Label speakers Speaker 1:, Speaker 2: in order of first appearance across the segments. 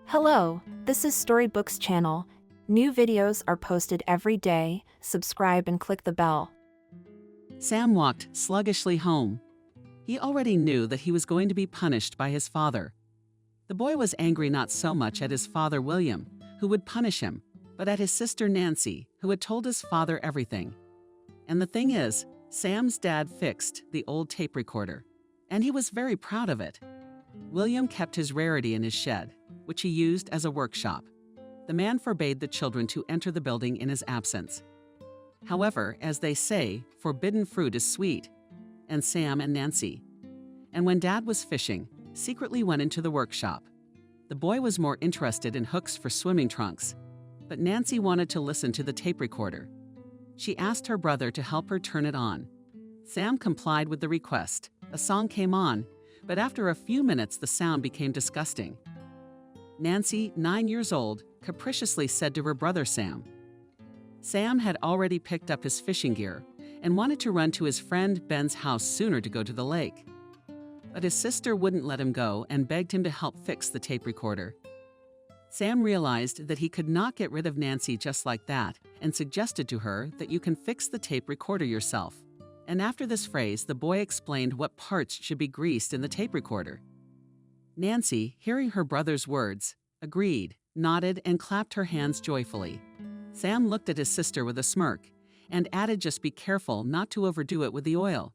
Speaker 1: Hello, this is Storybooks channel. New videos are posted every day. Subscribe and click the bell.
Speaker 2: Sam walked sluggishly home. He already knew that he was going to be punished by his father. The boy was angry not so much at his father William, who would punish him, but at his sister Nancy, who had told his father everything. And the thing is, Sam's dad fixed the old tape recorder, and he was very proud of it. William kept his rarity in his shed, which he used as a workshop. The man forbade the children to enter the building in his absence. However, as they say, forbidden fruit is sweet, and Sam and Nancy. And when Dad was fishing, secretly went into the workshop. The boy was more interested in hooks for swimming trunks, but Nancy wanted to listen to the tape recorder. She asked her brother to help her turn it on. Sam complied with the request. A song came on, but after a few minutes the sound became disgusting. Nancy, 9 years old, capriciously said to her brother Sam. Sam had already picked up his fishing gear and wanted to run to his friend Ben's house sooner to go to the lake. But his sister wouldn't let him go and begged him to help fix the tape recorder. Sam realized that he could not get rid of Nancy just like that and suggested to her that you can fix the tape recorder yourself. And after this phrase, the boy explained what parts should be greased in the tape recorder. Nancy, hearing her brother's words, agreed, nodded, and clapped her hands joyfully. Sam looked at his sister with a smirk and added, just be careful not to overdo it with the oil.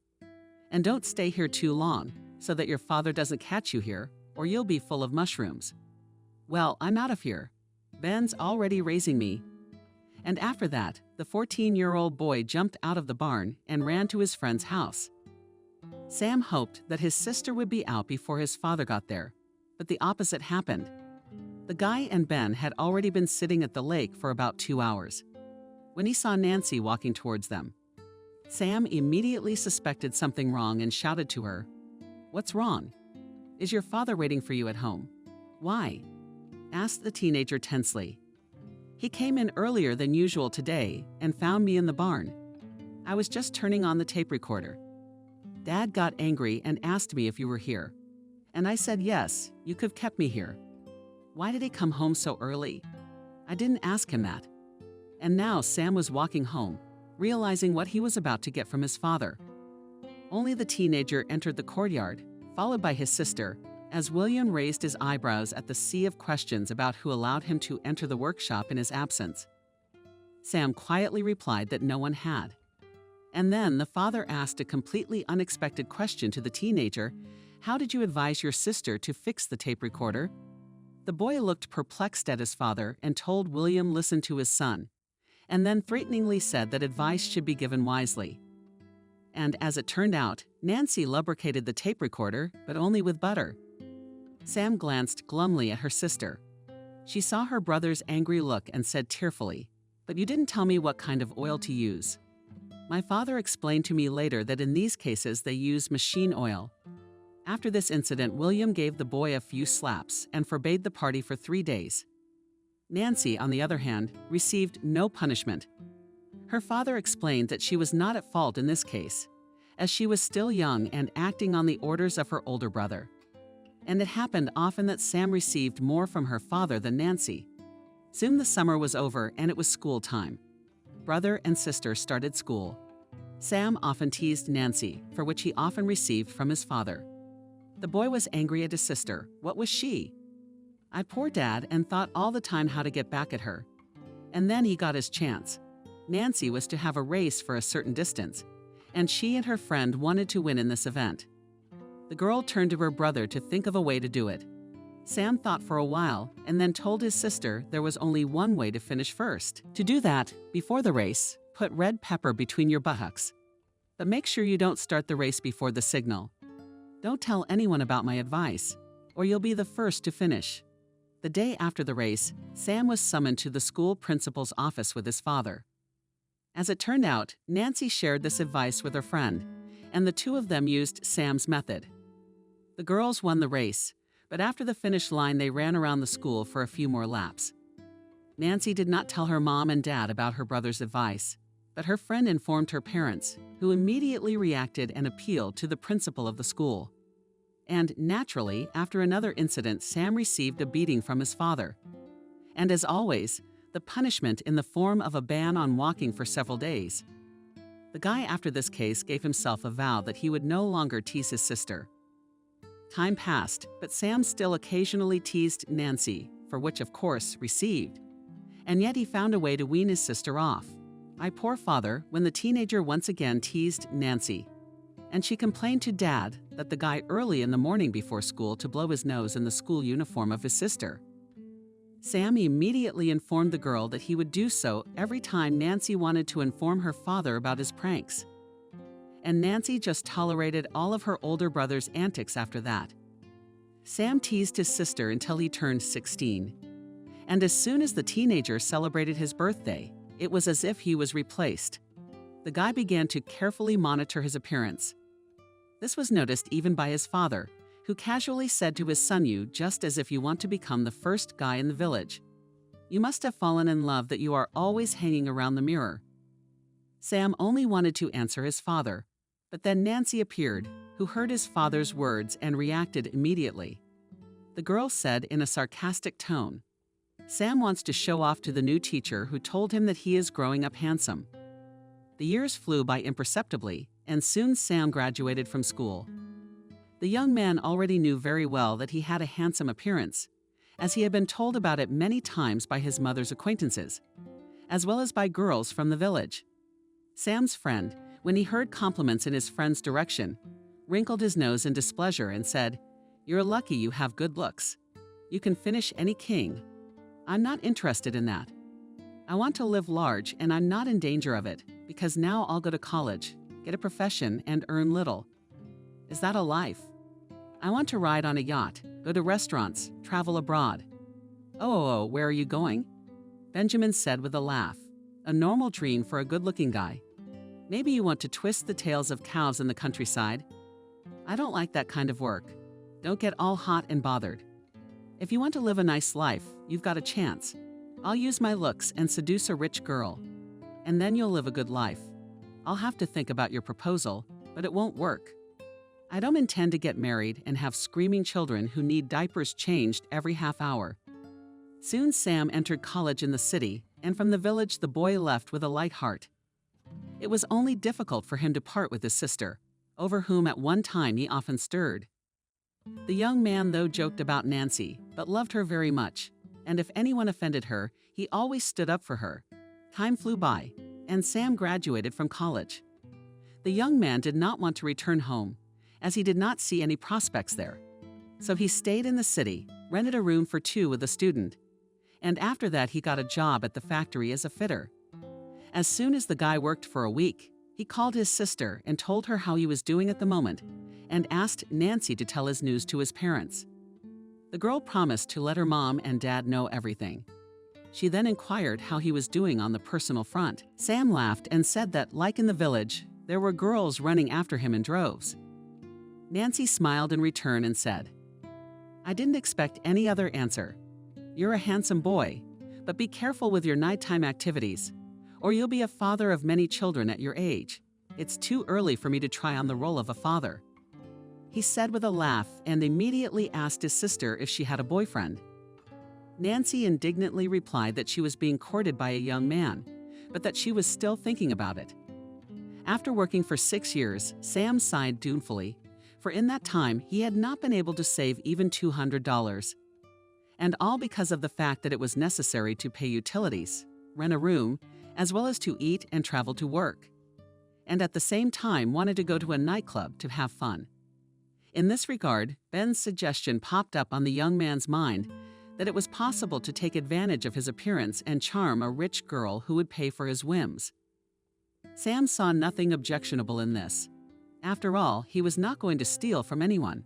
Speaker 2: And don't stay here too long, so that your father doesn't catch you here, or you'll be full of mushrooms. Well, I'm out of here. Ben's already raising me. And after that, the 14-year-old boy jumped out of the barn and ran to his friend's house. Sam hoped that his sister would be out before his father got there, but the opposite happened. The guy and Ben had already been sitting at the lake for about 2 hours when he saw Nancy walking towards them. Sam immediately suspected something wrong and shouted to her, "What's wrong? Is your father waiting for you at home?" "Why?" asked the teenager tensely. "He came in earlier than usual today and found me in the barn. I was just turning on the tape recorder. Dad got angry and asked me if you were here. And I said yes, you could have kept me here. Why did he come home so early? I didn't ask him that." And now Sam was walking home, realizing what he was about to get from his father. Only the teenager entered the courtyard, followed by his sister, as William raised his eyebrows at the sea of questions about who allowed him to enter the workshop in his absence. Sam quietly replied that no one had. And then the father asked a completely unexpected question to the teenager. "How did you advise your sister to fix the tape recorder?" The boy looked perplexed at his father and told William listen to his son, and then threateningly said that advice should be given wisely. And as it turned out, Nancy lubricated the tape recorder, but only with butter. Sam glanced glumly at her sister. She saw her brother's angry look and said tearfully, "But you didn't tell me what kind of oil to use." "My father explained to me later that in these cases they use machine oil." After this incident, William gave the boy a few slaps and forbade the party for 3 days. Nancy, on the other hand, received no punishment. Her father explained that she was not at fault in this case, as she was still young and acting on the orders of her older brother. And it happened often that Sam received more from her father than Nancy. Soon the summer was over and it was school time. Brother and sister started school. Sam often teased Nancy, for which he often received from his father. The boy was angry at his sister. What was she? "I poor Dad and thought all the time how to get back at her. And then he got his chance. Nancy was to have a race for a certain distance, and she and her friend wanted to win in this event. The girl turned to her brother to think of a way to do it. Sam thought for a while and then told his sister there was only one way to finish first. To do that, before the race, put red pepper between your buttocks. But make sure you don't start the race before the signal. Don't tell anyone about my advice, or you'll be the first to finish." The day after the race, Sam was summoned to the school principal's office with his father. As it turned out, Nancy shared this advice with her friend, and the two of them used Sam's method. The girls won the race, but after the finish line they ran around the school for a few more laps. Nancy did not tell her mom and dad about her brother's advice, but her friend informed her parents, who immediately reacted and appealed to the principal of the school. And naturally, after another incident, Sam received a beating from his father. And as always, the punishment in the form of a ban on walking for several days. The guy after this case gave himself a vow that he would no longer tease his sister. Time passed, but Sam still occasionally teased Nancy, for which of course received. And yet he found a way to wean his sister off. My poor father, when the teenager once again teased Nancy. And she complained to Dad that the guy early in the morning before school to blow his nose in the school uniform of his sister. Sam immediately informed the girl that he would do so every time Nancy wanted to inform her father about his pranks. And Nancy just tolerated all of her older brother's antics after that. Sam teased his sister until he turned 16. And as soon as the teenager celebrated his birthday, it was as if he was replaced. The guy began to carefully monitor his appearance. This was noticed even by his father, who casually said to his son, "You just as if you want to become the first guy in the village. You must have fallen in love that you are always hanging around the mirror." Sam only wanted to answer his father, but then Nancy appeared, who heard his father's words and reacted immediately. The girl said in a sarcastic tone, "Sam wants to show off to the new teacher who told him that he is growing up handsome." The years flew by imperceptibly, and soon Sam graduated from school. The young man already knew very well that he had a handsome appearance, as he had been told about it many times by his mother's acquaintances, as well as by girls from the village. Sam's friend, when he heard compliments in his friend's direction, wrinkled his nose in displeasure and said, "You're lucky you have good looks. You can finish any king. I'm not interested in that. I want to live large, and I'm not in danger of it, because now I'll go to college, get a profession, and earn little. Is that a life? I want to ride on a yacht, go to restaurants, travel abroad." Oh, where are you going?" Benjamin said with a laugh. "A normal dream for a good-looking guy. Maybe you want to twist the tails of cows in the countryside. I don't like that kind of work. Don't get all hot and bothered. If you want to live a nice life, you've got a chance. I'll use my looks and seduce a rich girl. And then you'll live a good life. I'll have to think about your proposal, but it won't work. I don't intend to get married and have screaming children who need diapers changed every half hour." Soon Sam entered college in the city, and from the village the boy left with a light heart. It was only difficult for him to part with his sister, over whom at one time he often stirred. The young man, though, joked about Nancy, but loved her very much, and if anyone offended her, he always stood up for her. Time flew by, and Sam graduated from college. The young man did not want to return home, as he did not see any prospects there. So he stayed in the city, rented a room for two with a student, and after that he got a job at the factory as a fitter. As soon as the guy worked for a week, he called his sister and told her how he was doing at the moment, and asked Nancy to tell his news to his parents. The girl promised to let her mom and dad know everything. She then inquired how he was doing on the personal front. Sam laughed and said that, like in the village, there were girls running after him in droves. Nancy smiled in return and said, "I didn't expect any other answer. You're a handsome boy, but be careful with your nighttime activities, or you'll be a father of many children at your age. It's too early for me to try on the role of a father," he said with a laugh, and immediately asked his sister if she had a boyfriend. Nancy indignantly replied that she was being courted by a young man, but that she was still thinking about it. After working for 6 years, Sam sighed doubtfully, for in that time he had not been able to save even $200. And all because of the fact that it was necessary to pay utilities, rent a room, as well as to eat and travel to work. And at the same time wanted to go to a nightclub to have fun. In this regard, Ben's suggestion popped up on the young man's mind that it was possible to take advantage of his appearance and charm a rich girl who would pay for his whims. Sam saw nothing objectionable in this. After all, he was not going to steal from anyone.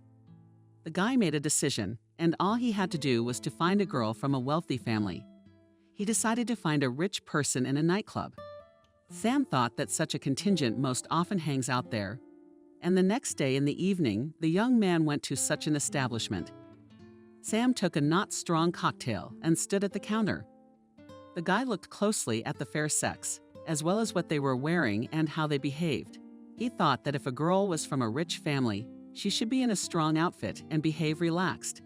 Speaker 2: The guy made a decision, and all he had to do was to find a girl from a wealthy family. He decided to find a rich person in a nightclub. Sam thought that such a contingent most often hangs out there, and the next day in the evening, the young man went to such an establishment. Sam took a not strong cocktail and stood at the counter. The guy looked closely at the fair sex, as well as what they were wearing and how they behaved. He thought that if a girl was from a rich family, she should be in a strong outfit and behave relaxed.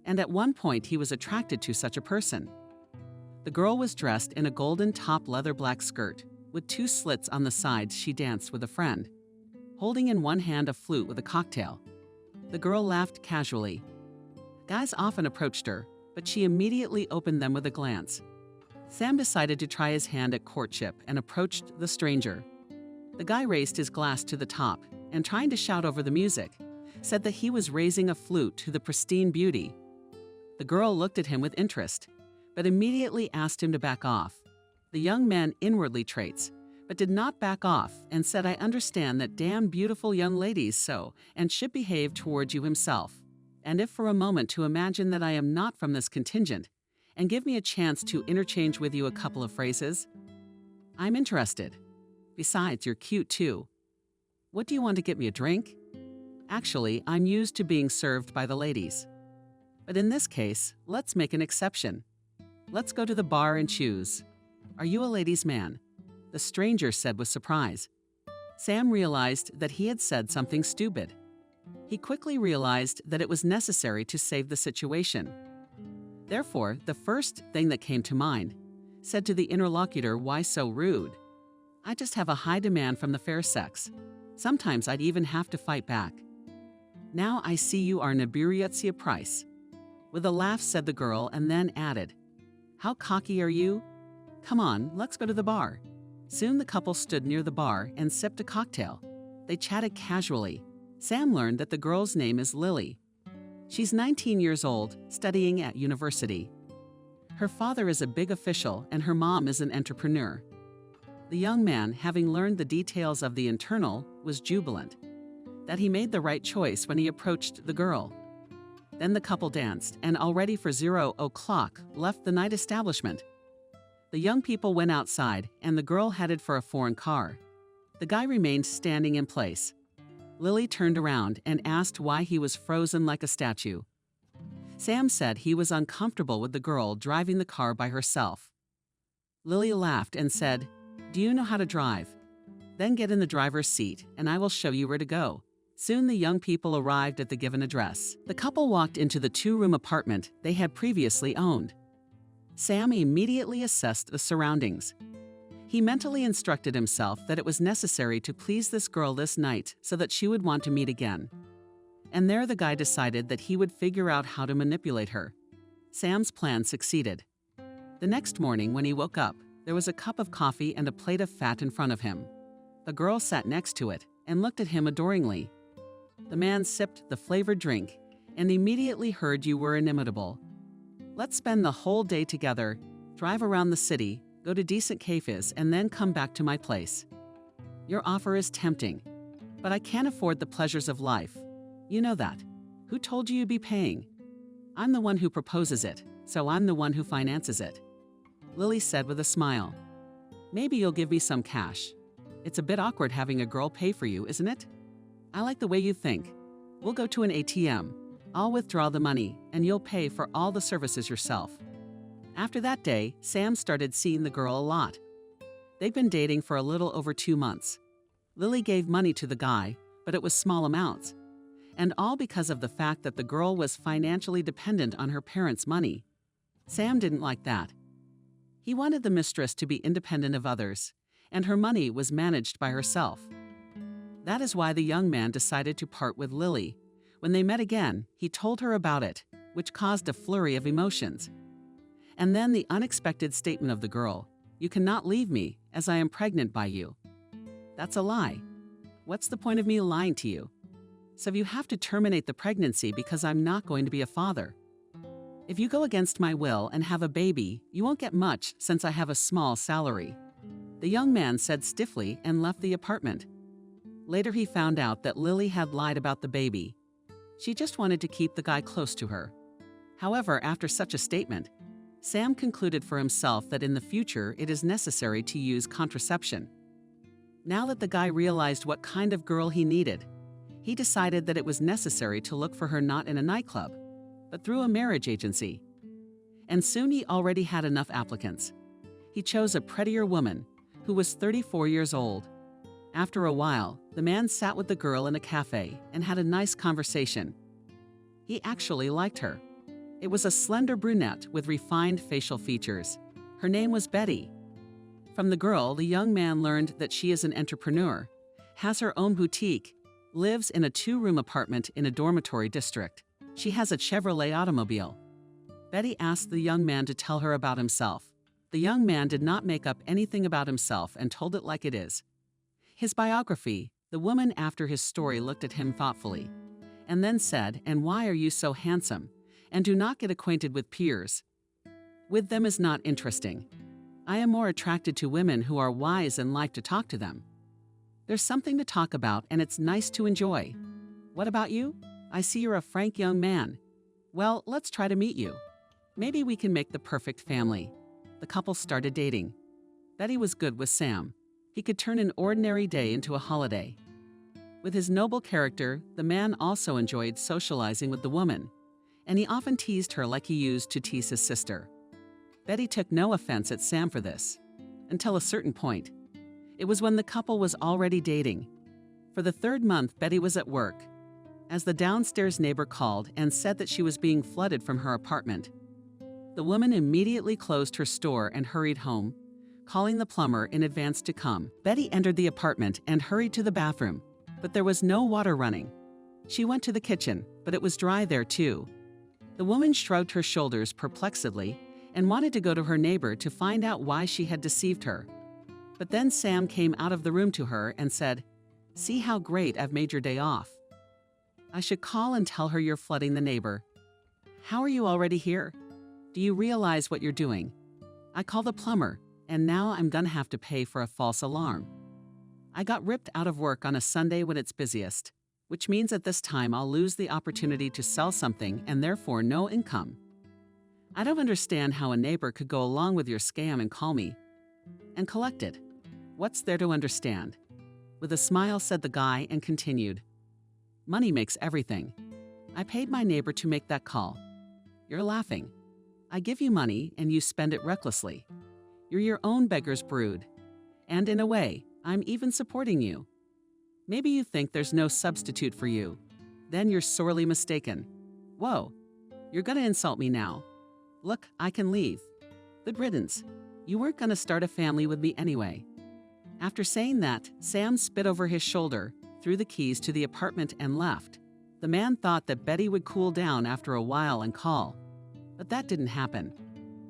Speaker 2: And at one point, he was attracted to such a person. The girl was dressed in a golden top leather black skirt. With 2 slits on the sides, she danced with a friend, holding in one hand a flute with a cocktail. The girl laughed casually. Guys often approached her, but she immediately opened them with a glance. Sam decided to try his hand at courtship and approached the stranger. The guy raised his glass to the top and, trying to shout over the music, said that he was raising a flute to the pristine beauty. The girl looked at him with interest, but immediately asked him to back off. The young man inwardly traits, but did not back off and said, "I understand that damn beautiful young ladies so and should behave towards you himself. And if for a moment to imagine that I am not from this contingent and give me a chance to interchange with you a couple of phrases, I'm interested. Besides, you're cute too. What do you want to get me a drink? Actually, I'm used to being served by the ladies. But in this case, let's make an exception. Let's go to the bar and choose. Are you a ladies' man?" The stranger said with surprise. Sam realized that he had said something stupid. He quickly realized that it was necessary to save the situation. Therefore, the first thing that came to mind said to the interlocutor, "Why so rude? I just have a high demand from the fair sex. Sometimes I'd even have to fight back. Now I see you are Naburietsia Price." With a laugh said the girl, and then added, "How cocky are you? Come on, let's go to the bar." Soon the couple stood near the bar and sipped a cocktail. They chatted casually. Sam learned that the girl's name is Lily. She's 19 years old, studying at university. Her father is a big official and her mom is an entrepreneur. The young man, having learned the details of the internal, was jubilant that he made the right choice when he approached the girl. Then the couple danced and, already for 0 o'clock, left the night establishment. The young people went outside and the girl headed for a foreign car. The guy remained standing in place. Lily turned around and asked why he was frozen like a statue. Sam said he was uncomfortable with the girl driving the car by herself. Lily laughed and said, "Do you know how to drive? Then get in the driver's seat and I will show you where to go." Soon the young people arrived at the given address. The couple walked into the 2-room apartment they had previously owned. Sam immediately assessed the surroundings. He mentally instructed himself that it was necessary to please this girl this night so that she would want to meet again. And there the guy decided that he would figure out how to manipulate her. Sam's plan succeeded. The next morning when he woke up, there was a cup of coffee and a plate of fat in front of him. The girl sat next to it and looked at him adoringly. The man sipped the flavored drink and immediately heard you were inimitable. "Let's spend the whole day together, drive around the city, go to decent cafes, and then come back to my place. Your offer is tempting, but I can't afford the pleasures of life. You know that. Who told you you'd be paying? I'm the one who proposes it, so I'm the one who finances it." Lily said with a smile. "Maybe you'll give me some cash. It's a bit awkward having a girl pay for you, isn't it? I like the way you think. We'll go to an ATM. I'll withdraw the money, and you'll pay for all the services yourself." After that day, Sam started seeing the girl a lot. They'd been dating for a little over 2 months. Lily gave money to the guy, but it was small amounts. And all because of the fact that the girl was financially dependent on her parents' money. Sam didn't like that. He wanted the mistress to be independent of others, and her money was managed by herself. That is why the young man decided to part with Lily. When they met again, he told her about it, which caused a flurry of emotions. And then the unexpected statement of the girl, "You cannot leave me, as I am pregnant by you." That's a lie. What's the point of me lying to you? So you have to terminate the pregnancy because I'm not going to be a father. If you go against my will and have a baby, you won't get much since I have a small salary. The young man said stiffly and left the apartment. Later he found out that Lily had lied about the baby. She just wanted to keep the guy close to her. However, after such a statement, Sam concluded for himself that in the future it is necessary to use contraception. Now that the guy realized what kind of girl he needed, he decided that it was necessary to look for her not in a nightclub, but through a marriage agency. And soon he already had enough applicants. He chose a prettier woman, who was 34 years old. After a while, the man sat with the girl in a cafe and had a nice conversation. He actually liked her. It was a slender brunette with refined facial features. Her name was Betty. From the girl, the young man learned that she is an entrepreneur, has her own boutique, lives in a 2-room apartment in a dormitory district. She has a Chevrolet automobile. Betty asked the young man to tell her about himself. The young man did not make up anything about himself and told it like it is. His biography, the woman after his story looked at him thoughtfully, and then said, "And why are you so handsome? And do not get acquainted with peers. With them is not interesting. I am more attracted to women who are wise and like to talk to them. There's something to talk about and it's nice to enjoy. What about you? I see you're a frank young man. Well, let's try to meet you. Maybe we can make the perfect family." The couple started dating. Betty was good with Sam. He could turn an ordinary day into a holiday. With his noble character, the man also enjoyed socializing with the woman, and he often teased her like he used to tease his sister. Betty took no offense at Sam for this, until a certain point. It was when the couple was already dating. For the 3rd month, Betty was at work, as the downstairs neighbor called and said that she was being flooded from her apartment. The woman immediately closed her store and hurried home, calling the plumber in advance to come. Betty entered the apartment and hurried to the bathroom, but there was no water running. She went to the kitchen, but it was dry there too. The woman shrugged her shoulders perplexedly and wanted to go to her neighbor to find out why she had deceived her. But then Sam came out of the room to her and said, "See how great I've made your day off. I should call and tell her you're flooding the neighbor. How are you already here? Do you realize what you're doing? I called the plumber, and now I'm gonna have to pay for a false alarm. I got ripped out of work on a Sunday when it's busiest, which means at this time I'll lose the opportunity to sell something and therefore no income. I don't understand how a neighbor could go along with your scam and call me and collect it. What's there to understand?" With a smile said the guy and continued, "Money makes everything. I paid my neighbor to make that call. You're laughing. I give you money and you spend it recklessly. You're your own beggar's brood. And in a way, I'm even supporting you. Maybe you think there's no substitute for you. Then you're sorely mistaken. Whoa, you're gonna insult me now. Look, I can leave. Good riddance. You weren't gonna start a family with me anyway." After saying that, Sam spit over his shoulder, threw the keys to the apartment and left. The man thought that Betty would cool down after a while and call, but that didn't happen.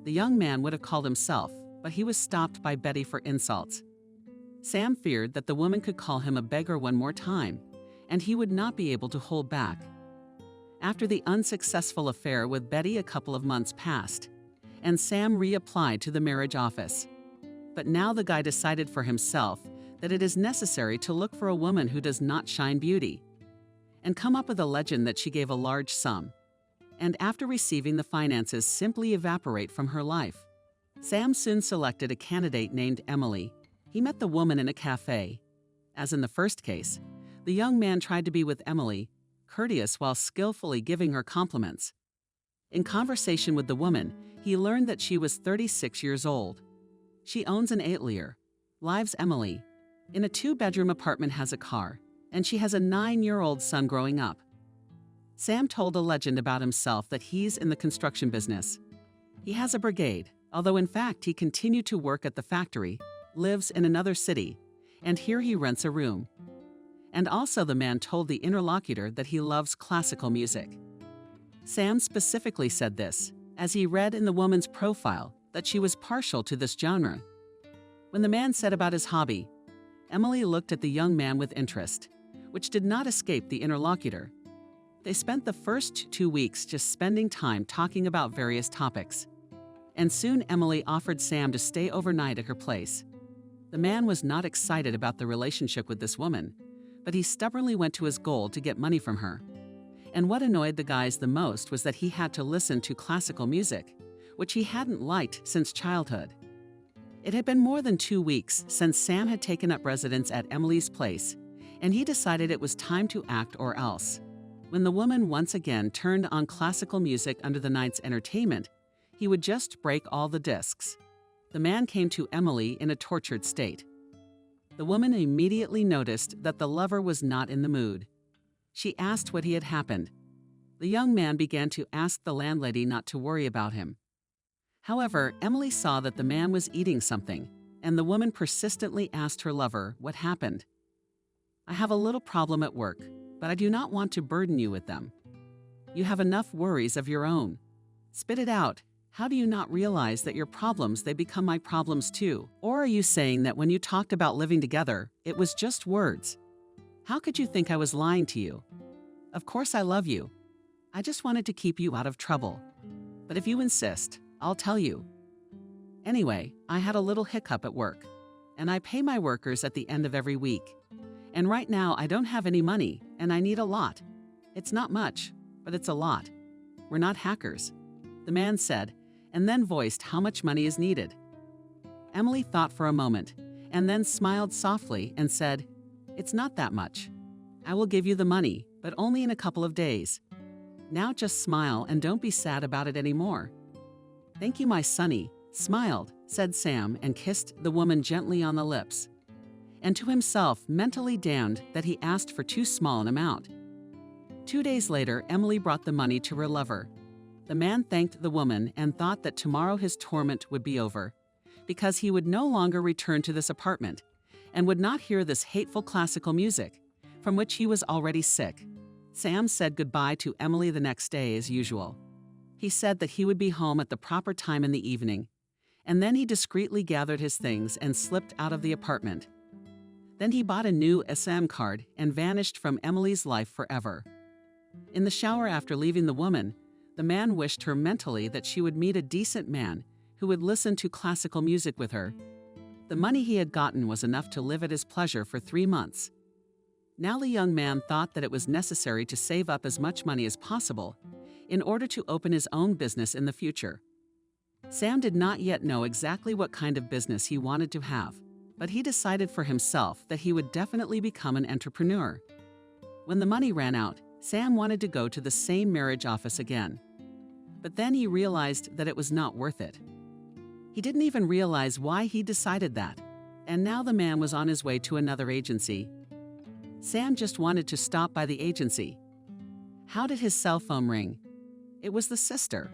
Speaker 2: The young man would have called himself, but he was stopped by Betty for insults. Sam feared that the woman could call him a beggar one more time, and he would not be able to hold back. After the unsuccessful affair with Betty, a couple of months passed, and Sam reapplied to the marriage office. But now the guy decided for himself that it is necessary to look for a woman who does not shine beauty, and come up with a legend that she gave a large sum, and after receiving the finances simply evaporate from her life. Sam soon selected a candidate named Emily. He met the woman in a cafe. As in the first case, the young man tried to be with Emily, courteous while skillfully giving her compliments. In conversation with the woman, he learned that she was 36 years old. She owns an atelier, lives Emily, in a 2-bedroom apartment, has a car, and she has a 9-year-old son growing up. Sam told a legend about himself that he's in the construction business. He has a brigade, although in fact he continued to work at the factory, lives in another city, and here he rents a room. And also the man told the interlocutor that he loves classical music. Sam specifically said this, as he read in the woman's profile that she was partial to this genre. When the man said about his hobby, Emily looked at the young man with interest, which did not escape the interlocutor. They spent the first 2 weeks just spending time talking about various topics. And soon Emily offered Sam to stay overnight at her place. The man was not excited about the relationship with this woman, but he stubbornly went to his goal to get money from her. And what annoyed the guys the most was that he had to listen to classical music, which he hadn't liked since childhood. It had been more than 2 weeks since Sam had taken up residence at Emily's place, and he decided it was time to act or else. When the woman once again turned on classical music under the night's entertainment, he would just break all the discs. The man came to Emily in a tortured state. The woman immediately noticed that the lover was not in the mood. She asked what had happened. The young man began to ask the landlady not to worry about him. However, Emily saw that the man was eating something, and the woman persistently asked her lover what happened. "I have a little problem at work, but I do not want to burden you with them. You have enough worries of your own. Spit it out. How do you not realize that your problems, they become my problems too? Or are you saying that when you talked about living together, it was just words? How could you think I was lying to you? Of course I love you. I just wanted to keep you out of trouble. But if you insist, I'll tell you. Anyway, I had a little hiccup at work, and I pay my workers at the end of every week. And right now I don't have any money, and I need a lot. It's not much, but it's a lot. We're not hackers," the man said, and then voiced how much money is needed. Emily thought for a moment, and then smiled softly and said, "It's not that much. I will give you the money, but only in a couple of days. Now just smile and don't be sad about it anymore." "Thank you, my sonny," said Sam, and kissed the woman gently on the lips. And to himself mentally damned that he asked for too small an amount. 2 days later, Emily brought the money to her lover. The man thanked the woman and thought that tomorrow his torment would be over, because he would no longer return to this apartment and would not hear this hateful classical music, from which he was already sick. Sam said goodbye to Emily the next day as usual. He said that he would be home at the proper time in the evening, and then he discreetly gathered his things and slipped out of the apartment. Then he bought a new SM card and vanished from Emily's life forever. In the shower after leaving the woman, the man wished her mentally that she would meet a decent man who would listen to classical music with her. The money he had gotten was enough to live at his pleasure for 3 months. Now the young man thought that it was necessary to save up as much money as possible in order to open his own business in the future. Sam did not yet know exactly what kind of business he wanted to have, but he decided for himself that he would definitely become an entrepreneur. When the money ran out, Sam wanted to go to the same marriage office again. But then he realized that it was not worth it. He didn't even realize why he decided that, and now the man was on his way to another agency. Sam just wanted to stop by the agency. How did his cell phone ring? It was the sister.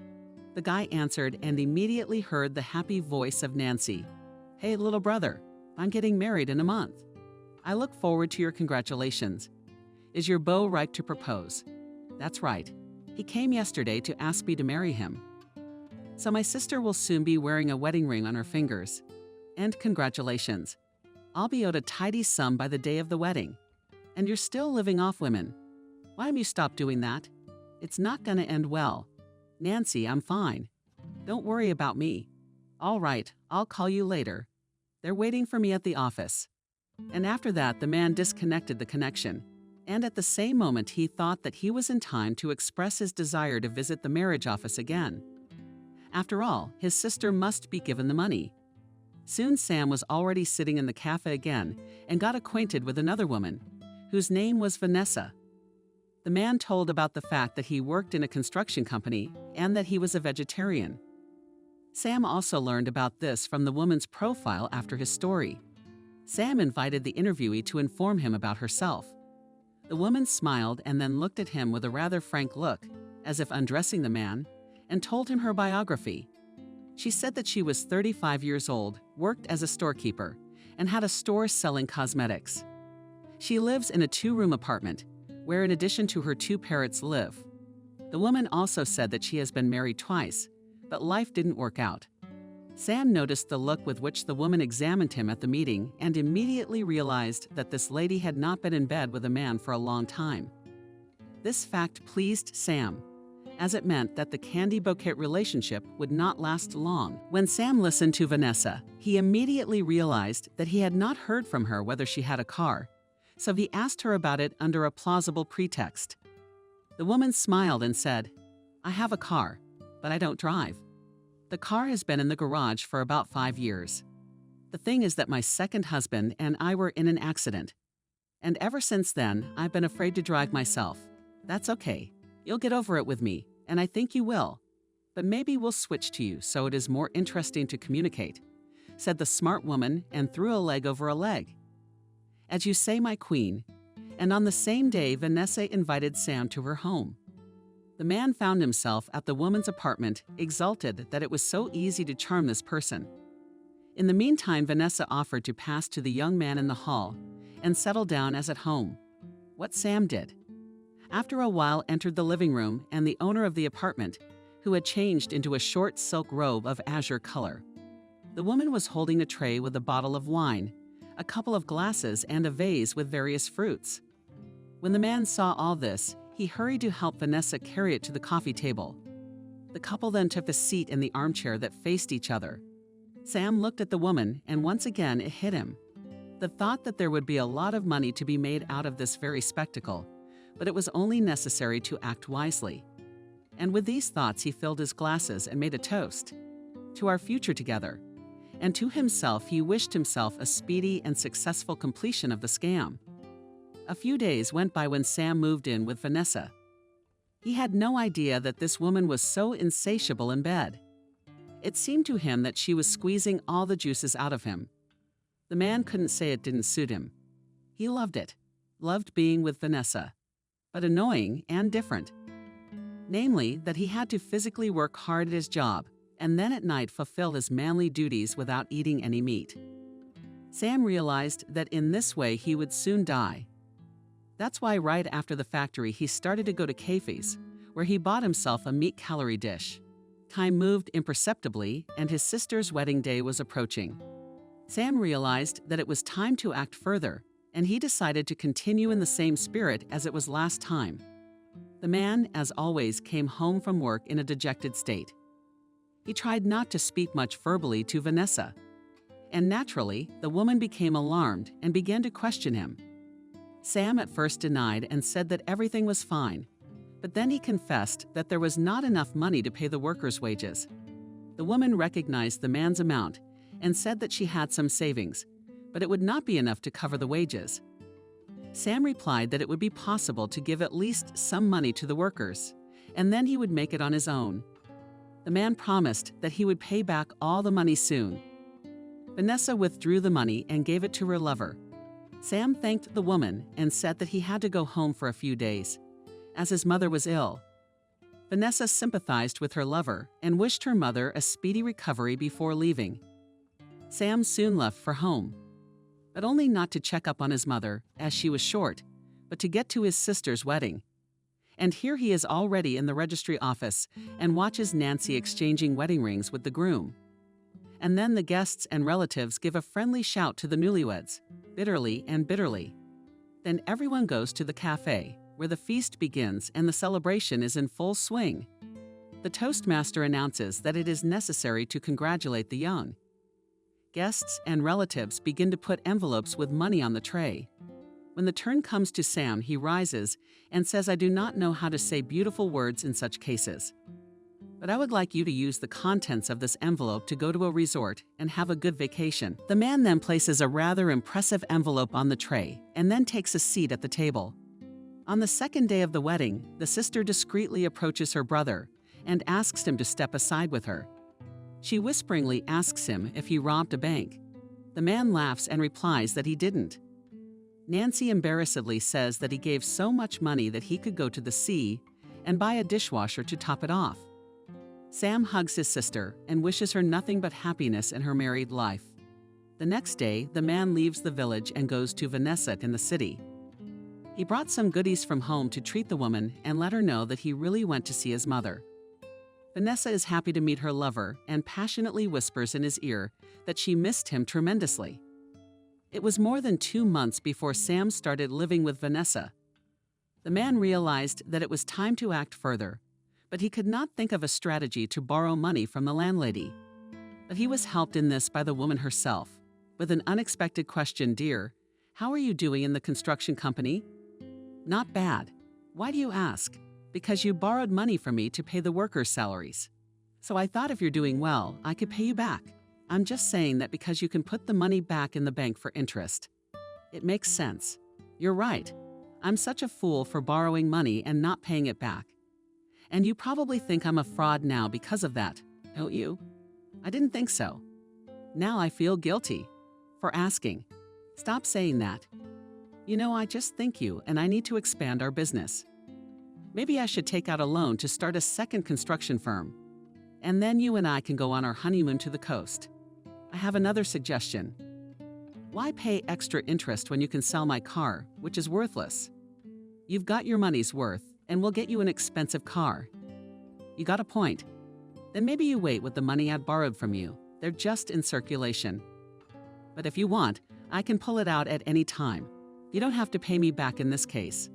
Speaker 2: The guy answered and immediately heard the happy voice of Nancy. "Hey, little brother, I'm getting married in a month. I look forward to your congratulations. Is your beau right to propose?" "That's right. He came yesterday to ask me to marry him. So my sister will soon be wearing a wedding ring on her fingers. And congratulations. I'll be owed a tidy sum by the day of the wedding. And you're still living off women. Why have you stopped doing that? It's not gonna end well. Nancy, I'm fine. Don't worry about me. All right, I'll call you later. They're waiting for me at the office." And after that, the man disconnected the connection. And at the same moment, he thought that he was in time to express his desire to visit the marriage office again. After all, his sister must be given the money. Soon Sam was already sitting in the cafe again and got acquainted with another woman, whose name was Vanessa. The man told about the fact that he worked in a construction company and that he was a vegetarian. Sam also learned about this from the woman's profile after his story. Sam invited the interviewee to inform him about herself. The woman smiled and then looked at him with a rather frank look, as if undressing the man, and told him her biography. She said that she was 35 years old, worked as a storekeeper, and had a store selling cosmetics. She lives in a 2-room apartment, where in addition to her 2 parrots live. The woman also said that she has been married twice, but life didn't work out. Sam noticed the look with which the woman examined him at the meeting and immediately realized that this lady had not been in bed with a man for a long time. This fact pleased Sam, as it meant that the candy bouquet relationship would not last long. When Sam listened to Vanessa, he immediately realized that he had not heard from her whether she had a car, so he asked her about it under a plausible pretext. The woman smiled and said, "I have a car, but I don't drive. The car has been in the garage for about 5 years. The thing is that my second husband and I were in an accident. And ever since then, I've been afraid to drive myself. That's okay. You'll get over it with me, and I think you will. But maybe we'll switch to you so it is more interesting to communicate," said the smart woman and threw a leg over a leg. "As you say, my queen." And on the same day, Vanessa invited Sam to her home. The man found himself at the woman's apartment, exulted that it was so easy to charm this person. In the meantime, Vanessa offered to pass to the young man in the hall and settle down as at home. What Sam did. After a while, entered the living room and the owner of the apartment, who had changed into a short silk robe of azure color. The woman was holding a tray with a bottle of wine, a couple of glasses, and a vase with various fruits. When the man saw all this, he hurried to help Vanessa carry it to the coffee table. The couple then took a seat in the armchair that faced each other. Sam looked at the woman, and once again it hit him. The thought that there would be a lot of money to be made out of this very spectacle, but it was only necessary to act wisely. And with these thoughts, he filled his glasses and made a toast. To our future together. And to himself, he wished himself a speedy and successful completion of the scam. A few days went by when Sam moved in with Vanessa. He had no idea that this woman was so insatiable in bed. It seemed to him that she was squeezing all the juices out of him. The man couldn't say it didn't suit him. He loved it, loved being with Vanessa, but annoying and different. Namely, that he had to physically work hard at his job and then at night fulfill his manly duties without eating any meat. Sam realized that in this way he would soon die. That's why right after the factory he started to go to cafes, where he bought himself a meat calorie dish. Time moved imperceptibly, and his sister's wedding day was approaching. Sam realized that it was time to act further, and he decided to continue in the same spirit as it was last time. The man, as always, came home from work in a dejected state. He tried not to speak much verbally to Vanessa, and naturally, the woman became alarmed and began to question him. Sam at first denied and said that everything was fine, but then he confessed that there was not enough money to pay the workers' wages. The woman recognized the man's amount and said that she had some savings, but it would not be enough to cover the wages. Sam replied that it would be possible to give at least some money to the workers, and then he would make it on his own. The man promised that he would pay back all the money soon. Vanessa withdrew the money and gave it to her lover. Sam thanked the woman and said that he had to go home for a few days, as his mother was ill. Vanessa sympathized with her lover and wished her mother a speedy recovery before leaving. Sam soon left for home, but only not to check up on his mother, as she was short, but to get to his sister's wedding. And here he is already in the registry office and watches Nancy exchanging wedding rings with the groom. And then the guests and relatives give a friendly shout to the newlyweds, bitterly and bitterly. Then everyone goes to the cafe, where the feast begins and the celebration is in full swing. The toastmaster announces that it is necessary to congratulate the young. Guests and relatives begin to put envelopes with money on the tray. When the turn comes to Sam, he rises and says, "I do not know how to say beautiful words in such cases, but I would like you to use the contents of this envelope to go to a resort and have a good vacation." The man then places a rather impressive envelope on the tray and then takes a seat at the table. On the second day of the wedding, the sister discreetly approaches her brother and asks him to step aside with her. She whisperingly asks him if he robbed a bank. The man laughs and replies that he didn't. Nancy embarrassedly says that he gave so much money that he could go to the sea and buy a dishwasher to top it off. Sam hugs his sister and wishes her nothing but happiness in her married life. The next day, the man leaves the village and goes to Vanessa in the city. He brought some goodies from home to treat the woman and let her know that he really went to see his mother. Vanessa is happy to meet her lover and passionately whispers in his ear that she missed him tremendously. It was more than 2 months before Sam started living with Vanessa. The man realized that it was time to act further, but he could not think of a strategy to borrow money from the landlady. But he was helped in this by the woman herself, with an unexpected question: "Dear, how are you doing in the construction company?" "Not bad." "Why do you ask?" "Because you borrowed money from me to pay the workers' salaries. So I thought if you're doing well, I could pay you back. I'm just saying that because you can put the money back in the bank for interest. It makes sense. You're right. I'm such a fool for borrowing money and not paying it back. And you probably think I'm a fraud now because of that, don't you? I didn't think so. Now I feel guilty for asking. Stop saying that. I just think you and I need to expand our business. Maybe I should take out a loan to start a second construction firm. And then you and I can go on our honeymoon to the coast. I have another suggestion. Why pay extra interest when you can sell my car, which is worthless? You've got your money's worth, and we'll get you an expensive car. You got a point. Then maybe you wait with the money I'd borrowed from you. They're just in circulation. But if you want, I can pull it out at any time. You don't have to pay me back in this case.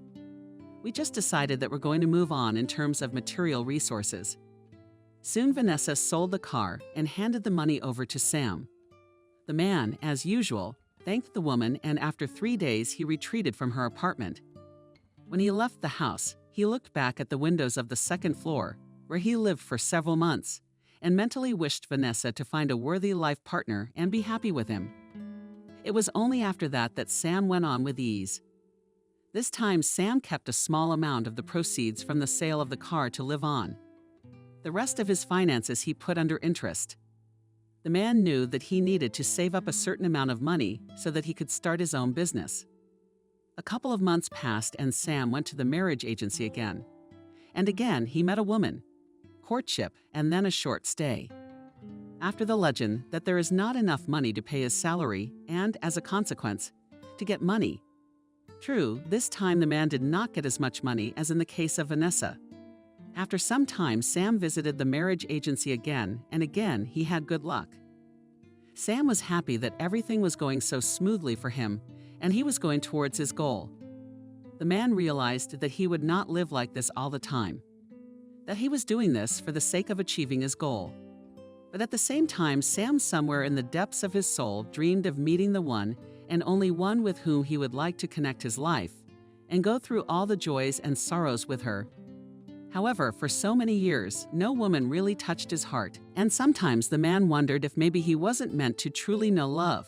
Speaker 2: We just decided that we're going to move on in terms of material resources. Soon Vanessa sold the car and handed the money over to Sam. The man, as usual, thanked the woman, and after 3 days he retreated from her apartment. When he left the house, he looked back at the windows of the second floor, where he lived for several months, and mentally wished Vanessa to find a worthy life partner and be happy with him. It was only after that Sam went on with ease. This time, Sam kept a small amount of the proceeds from the sale of the car to live on. The rest of his finances he put under interest. The man knew that he needed to save up a certain amount of money so that he could start his own business. A couple of months passed and Sam went to the marriage agency again. And again he met a woman. Courtship and then a short stay. After the legend that there is not enough money to pay his salary and, as a consequence, to get money. True, this time the man did not get as much money as in the case of Vanessa. After some time, Sam visited the marriage agency again, and again he had good luck. Sam was happy that everything was going so smoothly for him, and he was going towards his goal. The man realized that he would not live like this all the time, that he was doing this for the sake of achieving his goal. But at the same time, Sam, somewhere in the depths of his soul, dreamed of meeting the one and only one with whom he would like to connect his life and go through all the joys and sorrows with her. However, for so many years, no woman really touched his heart, and sometimes the man wondered if maybe he wasn't meant to truly know love.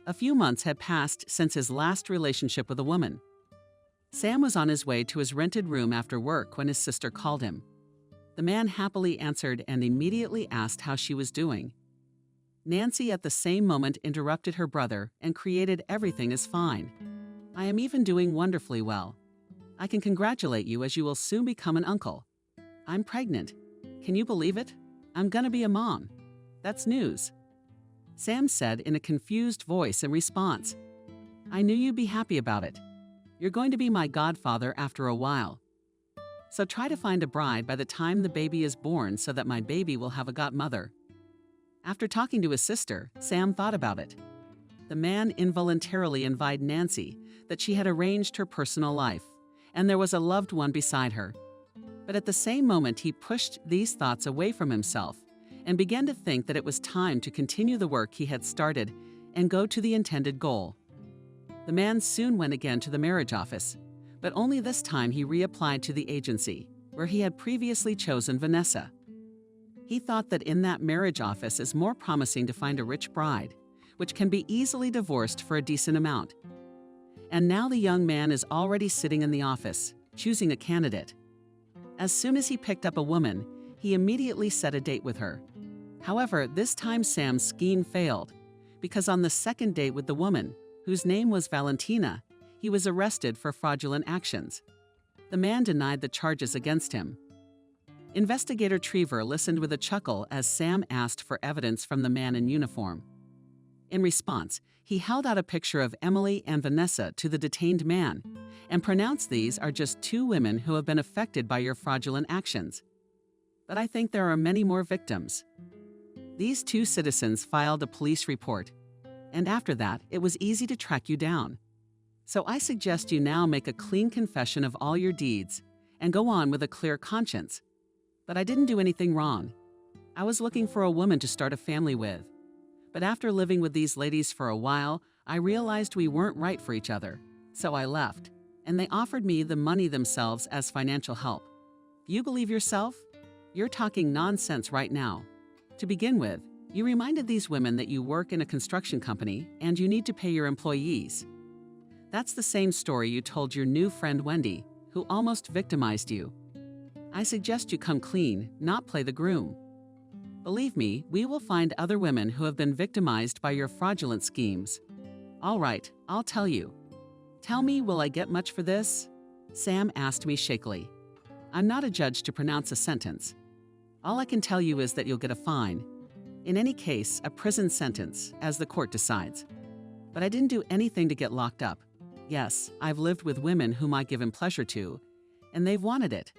Speaker 2: A few months had passed since his last relationship with a woman. Sam was on his way to his rented room after work when his sister called him. The man happily answered and immediately asked how she was doing. Nancy at the same moment interrupted her brother and created everything is fine. I am even doing wonderfully well. I can congratulate you as you will soon become an uncle. I'm pregnant. Can you believe it? I'm gonna be a mom. That's news. Sam said in a confused voice in response. I knew you'd be happy about it. You're going to be my godfather after a while. So try to find a bride by the time the baby is born so that my baby will have a godmother. After talking to his sister, Sam thought about it. The man involuntarily invited Nancy that she had arranged her personal life, and there was a loved one beside her. But at the same moment, he pushed these thoughts away from himself and began to think that it was time to continue the work he had started and go to the intended goal. The man soon went again to the marriage office, but only this time he reapplied to the agency, where he had previously chosen Vanessa. He thought that in that marriage office is more promising to find a rich bride, which can be easily divorced for a decent amount. And now the young man is already sitting in the office, choosing a candidate. As soon as he picked up a woman, he immediately set a date with her. However, this time Sam's scheme failed, because on the second date with the woman, whose name was Valentina, he was arrested for fraudulent actions. The man denied the charges against him. Investigator Trevor listened with a chuckle as Sam asked for evidence from the man in uniform. In response, he held out a picture of Emily and Vanessa to the detained man and pronounced these are just two women who have been affected by your fraudulent actions. But I think there are many more victims. These two citizens filed a police report, and after that, it was easy to track you down. So I suggest you now make a clean confession of all your deeds and go on with a clear conscience. But I didn't do anything wrong. I was looking for a woman to start a family with. But after living with these ladies for a while, I realized we weren't right for each other. So I left, and they offered me the money themselves as financial help. You believe yourself? You're talking nonsense right now. To begin with, you reminded these women that you work in a construction company and you need to pay your employees. That's the same story you told your new friend Wendy, who almost victimized you. I suggest you come clean, not play the groom. Believe me, we will find other women who have been victimized by your fraudulent schemes. All right, I'll tell you. Tell me, will I get much for this? Sam asked me shakily. I'm not a judge to pronounce a sentence. All I can tell you is that you'll get a fine. In any case, a prison sentence, as the court decides. But I didn't do anything to get locked up. Yes, I've lived with women whom I've given pleasure to, and they've wanted it.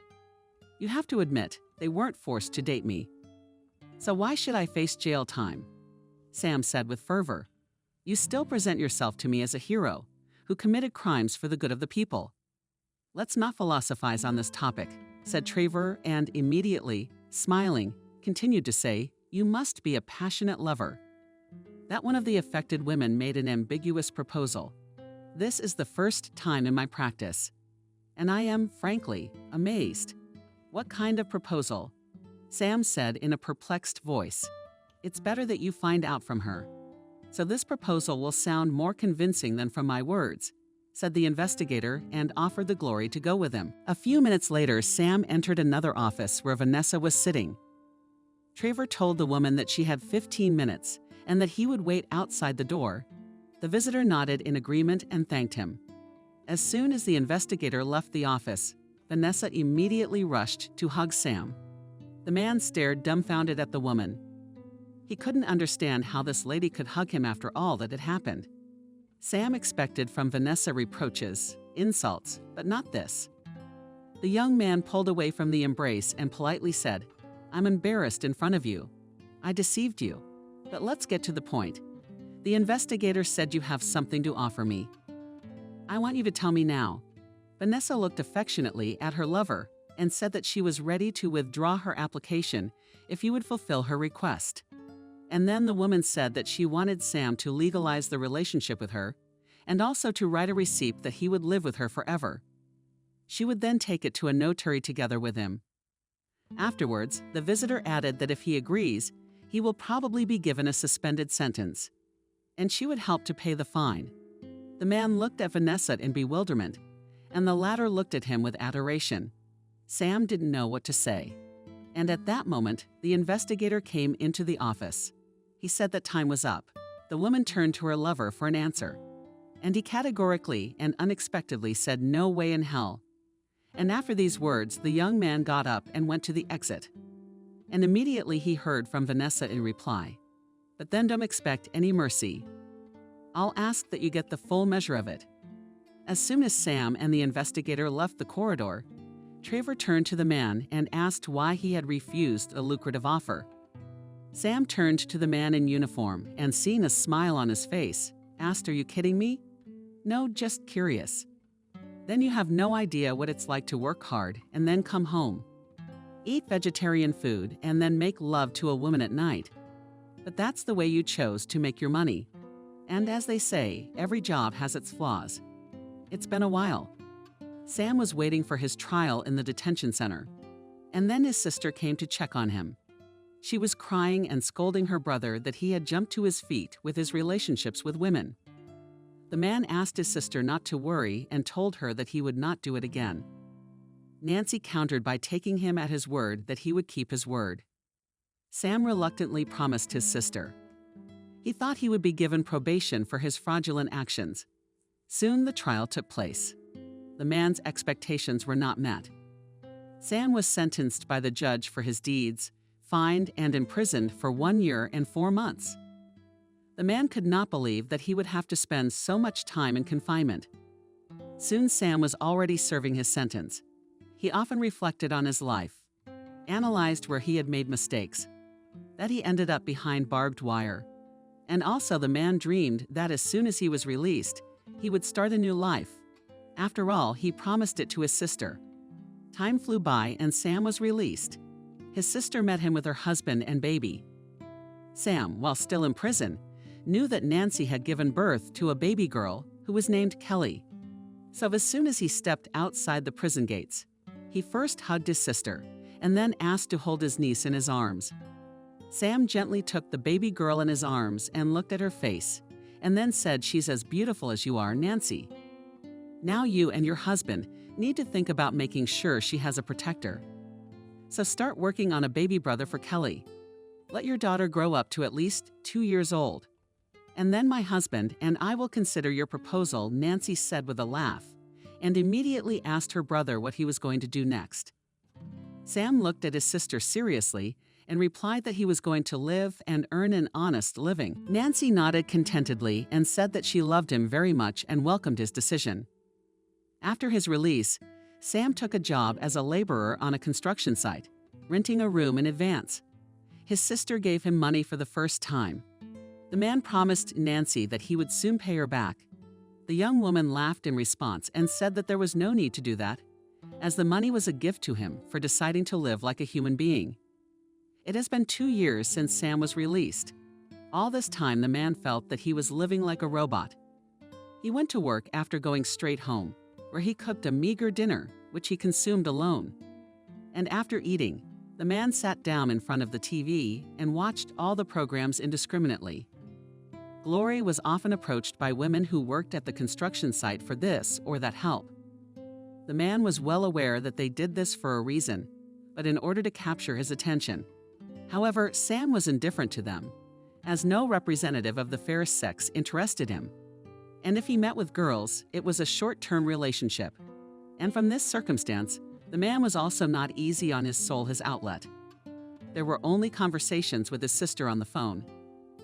Speaker 2: You have to admit, they weren't forced to date me. So why should I face jail time? Sam said with fervor. You still present yourself to me as a hero who committed crimes for the good of the people. Let's not philosophize on this topic, said Trevor, and immediately, smiling, continued to say, you must be a passionate lover. That one of the affected women made an ambiguous proposal. This is the first time in my practice, and I am, frankly, amazed. What kind of proposal? Sam said in a perplexed voice. It's better that you find out from her. So this proposal will sound more convincing than from my words, said the investigator and offered the glory to go with him. A few minutes later, Sam entered another office where Vanessa was sitting. Trevor told the woman that she had 15 minutes and that he would wait outside the door. The visitor nodded in agreement and thanked him. As soon as the investigator left the office, Vanessa immediately rushed to hug Sam. The man stared dumbfounded at the woman. He couldn't understand how this lady could hug him after all that had happened. Sam expected from Vanessa reproaches, insults, but not this. The young man pulled away from the embrace and politely said, I'm embarrassed in front of you. I deceived you. But let's get to the point. The investigator said you have something to offer me. I want you to tell me now. Vanessa looked affectionately at her lover and said that she was ready to withdraw her application if he would fulfill her request. And then the woman said that she wanted Sam to legalize the relationship with her and also to write a receipt that he would live with her forever. She would then take it to a notary together with him. Afterwards, the visitor added that if he agrees, he will probably be given a suspended sentence, and she would help to pay the fine. The man looked at Vanessa in bewilderment, and the latter looked at him with adoration. Sam didn't know what to say. And at that moment, the investigator came into the office. He said that time was up. The woman turned to her lover for an answer, and he categorically and unexpectedly said no way in hell. And after these words, the young man got up and went to the exit. And immediately he heard from Vanessa in reply, but then don't expect any mercy. I'll ask that you get the full measure of it. As soon as Sam and the investigator left the corridor, Trevor turned to the man and asked why he had refused a lucrative offer. Sam turned to the man in uniform and, seeing a smile on his face, asked, Are you kidding me? No, just curious. Then you have no idea what it's like to work hard and then come home, eat vegetarian food, and then make love to a woman at night. But that's the way you chose to make your money. And as they say, every job has its flaws. It's been a while. Sam was waiting for his trial in the detention center, and then his sister came to check on him. She was crying and scolding her brother that he had jumped to his feet with his relationships with women. The man asked his sister not to worry and told her that he would not do it again. Nancy countered by taking him at his word that he would keep his word. Sam reluctantly promised his sister. He thought he would be given probation for his fraudulent actions. Soon the trial took place. The man's expectations were not met. Sam was sentenced by the judge for his deeds, fined and imprisoned for 1 year and 4 months. The man could not believe that he would have to spend so much time in confinement. Soon Sam was already serving his sentence. He often reflected on his life, analyzed where he had made mistakes, that he ended up behind barbed wire. And also the man dreamed that as soon as he was released, he would start a new life. After all, he promised it to his sister. Time flew by and Sam was released. His sister met him with her husband and baby. Sam, while still in prison, knew that Nancy had given birth to a baby girl who was named Kelly. So as soon as he stepped outside the prison gates, he first hugged his sister and then asked to hold his niece in his arms. Sam gently took the baby girl in his arms and looked at her face, and then said, She's as beautiful as you are, Nancy. Now you and your husband need to think about making sure she has a protector. So start working on a baby brother for Kelly. Let your daughter grow up to at least 2 years old. "And then my husband and I will consider your proposal," Nancy said with a laugh, and immediately asked her brother what he was going to do next. Sam looked at his sister seriously and replied that he was going to live and earn an honest living. Nancy nodded contentedly and said that she loved him very much and welcomed his decision. After his release, Sam took a job as a laborer on a construction site, renting a room in advance. His sister gave him money for the first time. The man promised Nancy that he would soon pay her back. The young woman laughed in response and said that there was no need to do that, as the money was a gift to him for deciding to live like a human being. It has been 2 years since Sam was released. All this time, the man felt that he was living like a robot. He went to work after going straight home, where he cooked a meager dinner, which he consumed alone. And after eating, the man sat down in front of the TV and watched all the programs indiscriminately. Glory was often approached by women who worked at the construction site for this or that help. The man was well aware that they did this for a reason, but in order to capture his attention. However, Sam was indifferent to them, as no representative of the fair sex interested him. And if he met with girls, it was a short-term relationship. And from this circumstance, the man was also not easy on his soul, his outlet. There were only conversations with his sister on the phone.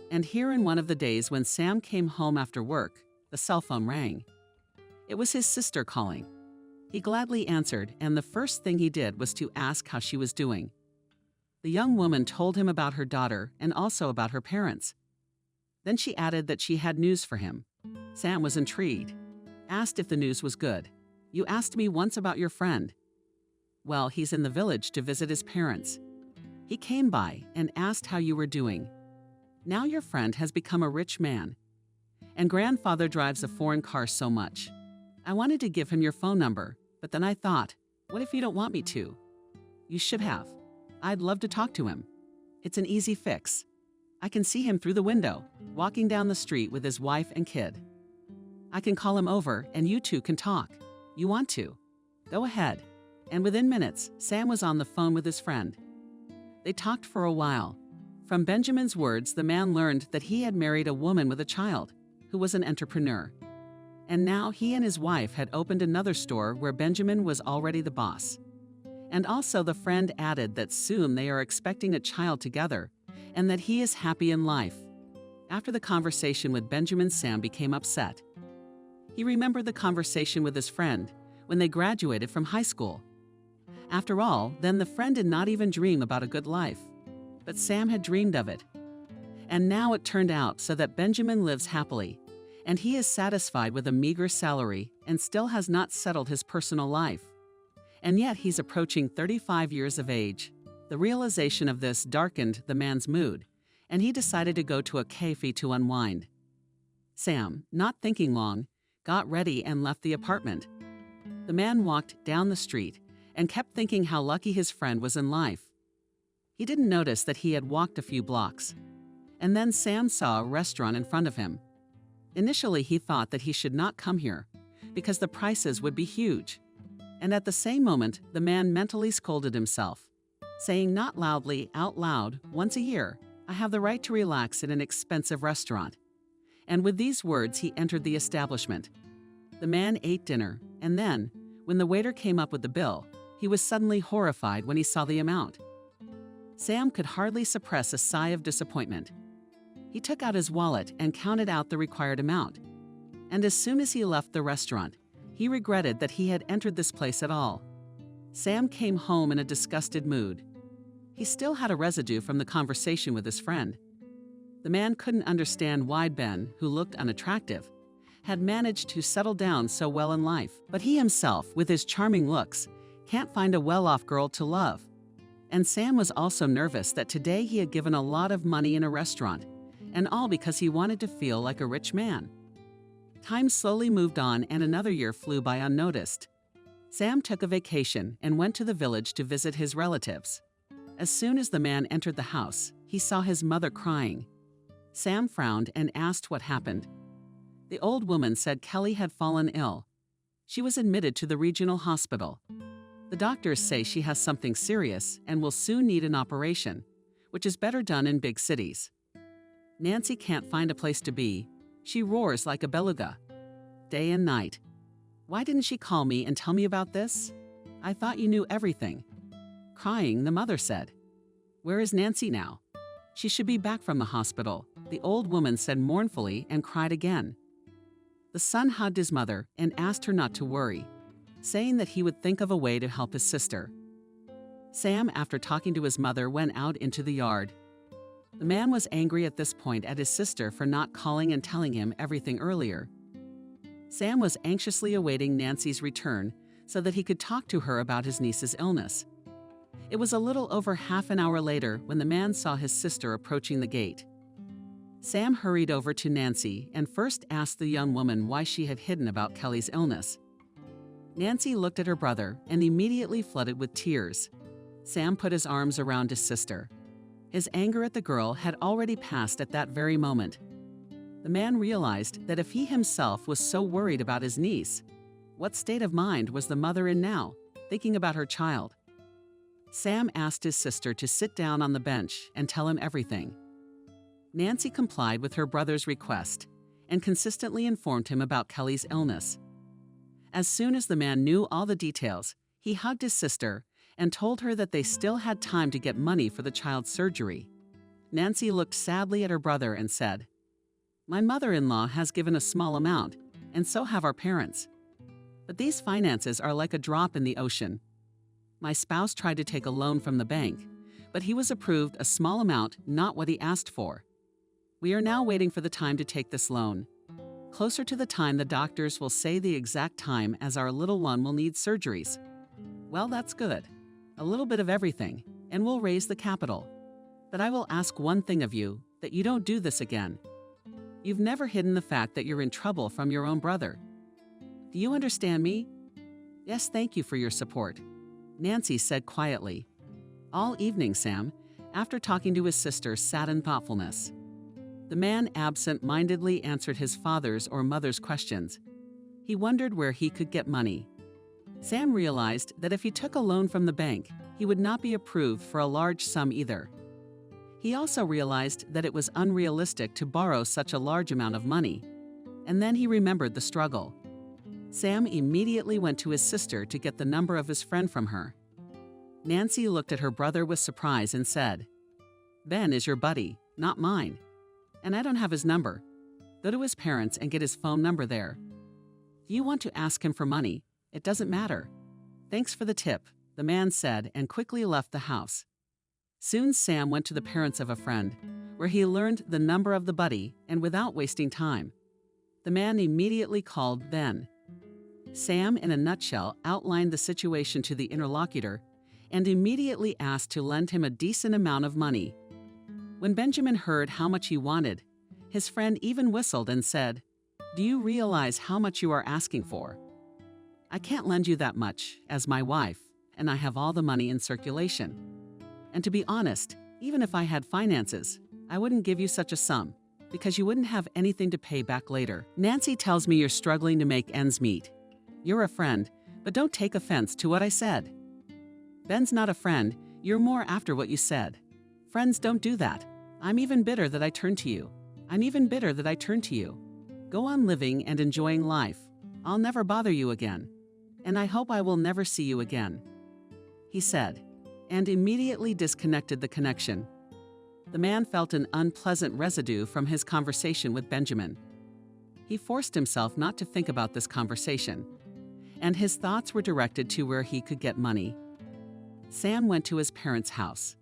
Speaker 2: And here in one of the days when Sam came home after work, the cell phone rang. It was his sister calling. He gladly answered, and the first thing he did was to ask how she was doing. The young woman told him about her daughter and also about her parents. Then she added that she had news for him. Sam was intrigued, asked if the news was good. "You asked me once about your friend." "Well, he's in the village to visit his parents. He came by and asked how you were doing. Now your friend has become a rich man, and grandfather drives a foreign car so much. I wanted to give him your phone number, but then I thought, what if you don't want me to? You should have. I'd love to talk to him. It's an easy fix. I can see him through the window, walking down the street with his wife and kid. I can call him over and you two can talk. You want to? Go ahead." And within minutes, Sam was on the phone with his friend. They talked for a while. From Benjamin's words, the man learned that he had married a woman with a child, who was an entrepreneur. And now he and his wife had opened another store where Benjamin was already the boss. And also the friend added that soon they are expecting a child together, and that he is happy in life. After the conversation with Benjamin, Sam became upset. He remembered the conversation with his friend when they graduated from high school. After all, then the friend did not even dream about a good life. But Sam had dreamed of it. And now it turned out so that Benjamin lives happily, and he is satisfied with a meager salary and still has not settled his personal life. And yet he's approaching 35 years of age. The realization of this darkened the man's mood, and he decided to go to a cafe to unwind. Sam, not thinking long, got ready and left the apartment. The man walked down the street and kept thinking how lucky his friend was in life. He didn't notice that he had walked a few blocks. And then Sam saw a restaurant in front of him. Initially, he thought that he should not come here because the prices would be huge. And at the same moment, the man mentally scolded himself, saying not loudly, out loud, "Once a year, I have the right to relax in an expensive restaurant." And with these words, he entered the establishment. The man ate dinner, and then, when the waiter came up with the bill, he was suddenly horrified when he saw the amount. Sam could hardly suppress a sigh of disappointment. He took out his wallet and counted out the required amount. And as soon as he left the restaurant, he regretted that he had entered this place at all. Sam came home in a disgusted mood. He still had a residue from the conversation with his friend. The man couldn't understand why Ben, who looked unattractive, had managed to settle down so well in life. But he himself, with his charming looks, can't find a well-off girl to love. And Sam was also nervous that today he had given a lot of money in a restaurant, and all because he wanted to feel like a rich man. Time slowly moved on and another year flew by unnoticed. Sam took a vacation and went to the village to visit his relatives. As soon as the man entered the house, he saw his mother crying. Sam frowned and asked what happened. The old woman said Kelly had fallen ill. She was admitted to the regional hospital. The doctors say she has something serious and will soon need an operation, which is better done in big cities. Nancy can't find a place to be. She roars like a beluga, day and night. Why didn't she call me and tell me about this? I thought you knew everything. Crying, the mother said. Where is Nancy now? She should be back from the hospital, the old woman said mournfully and cried again. The son hugged his mother and asked her not to worry, saying that he would think of a way to help his sister. Sam, after talking to his mother, went out into the yard. The man was angry at this point at his sister for not calling and telling him everything earlier. Sam was anxiously awaiting Nancy's return so that he could talk to her about his niece's illness. It was a little over half an hour later when the man saw his sister approaching the gate. Sam hurried over to Nancy and first asked the young woman why she had hidden about Kelly's illness. Nancy looked at her brother and immediately flooded with tears. Sam put his arms around his sister. His anger at the girl had already passed at that very moment. The man realized that if he himself was so worried about his niece, what state of mind was the mother in now, thinking about her child? Sam asked his sister to sit down on the bench and tell him everything. Nancy complied with her brother's request and consistently informed him about Kelly's illness. As soon as the man knew all the details, he hugged his sister and told her that they still had time to get money for the child's surgery. Nancy looked sadly at her brother and said, "My mother-in-law has given a small amount, and so have our parents. But these finances are like a drop in the ocean. My spouse tried to take a loan from the bank, but he was approved a small amount, not what he asked for. We are now waiting for the time to take this loan. Closer to the time the doctors will say the exact time as our little one will need surgeries. Well, that's good. A little bit of everything, and we'll raise the capital. But I will ask one thing of you, that you don't do this again. You've never hidden the fact that you're in trouble from your own brother. Do you understand me?" "Yes, thank you for your support," Nancy said quietly. All evening, Sam, after talking to his sister, sat in thoughtfulness. The man absent-mindedly answered his father's or mother's questions. He wondered where he could get money. Sam realized that if he took a loan from the bank, he would not be approved for a large sum either. He also realized that it was unrealistic to borrow such a large amount of money. And then he remembered the struggle. Sam immediately went to his sister to get the number of his friend from her. Nancy looked at her brother with surprise and said, "Ben is your buddy, not mine. And I don't have his number. Go to his parents and get his phone number there. Do you want to ask him for money? It doesn't matter. Thanks for the tip," the man said and quickly left the house. Soon Sam went to the parents of a friend, where he learned the number of the buddy, and without wasting time, the man immediately called Ben. Sam, in a nutshell, outlined the situation to the interlocutor and immediately asked to lend him a decent amount of money. When Benjamin heard how much he wanted, his friend even whistled and said, "Do you realize how much you are asking for? I can't lend you that much, as my wife, and I have all the money in circulation. And to be honest, even if I had finances, I wouldn't give you such a sum, because you wouldn't have anything to pay back later. Nancy tells me you're struggling to make ends meet. You're a friend, but don't take offense to what I said." "Ben's not a friend, you're more after what you said. Friends don't do that. I'm even bitter that I turned to you. Go on living and enjoying life. I'll never bother you again. And I hope I will never see you again," he said, and immediately disconnected the connection. The man felt an unpleasant residue from his conversation with Benjamin. He forced himself not to think about this conversation, and his thoughts were directed to where he could get money. Sam went to his parents' house.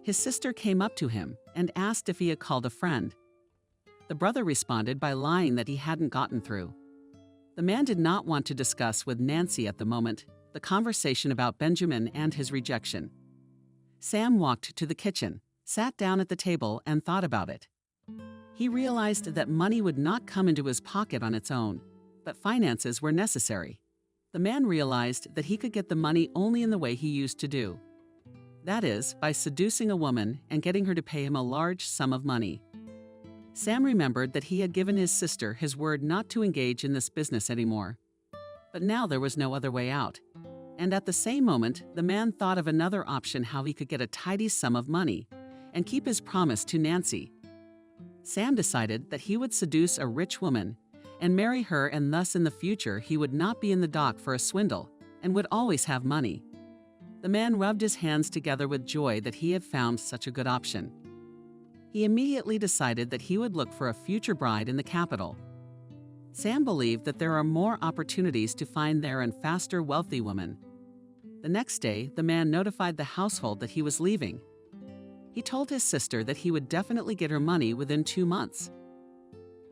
Speaker 2: His sister came up to him and asked if he had called a friend. The brother responded by lying that he hadn't gotten through. The man did not want to discuss with Nancy at the moment the conversation about Benjamin and his rejection. Sam walked to the kitchen, sat down at the table, and thought about it. He realized that money would not come into his pocket on its own, but finances were necessary. The man realized that he could get the money only in the way he used to do. That is, by seducing a woman and getting her to pay him a large sum of money. Sam remembered that he had given his sister his word not to engage in this business anymore. But now there was no other way out. And at the same moment, the man thought of another option how he could get a tidy sum of money and keep his promise to Nancy. Sam decided that he would seduce a rich woman and marry her, and thus in the future he would not be in the dock for a swindle and would always have money. The man rubbed his hands together with joy that he had found such a good option. He immediately decided that he would look for a future bride in the capital. Sam believed that there are more opportunities to find there and faster wealthy women. The next day, the man notified the household that he was leaving. He told his sister that he would definitely get her money within 2 months.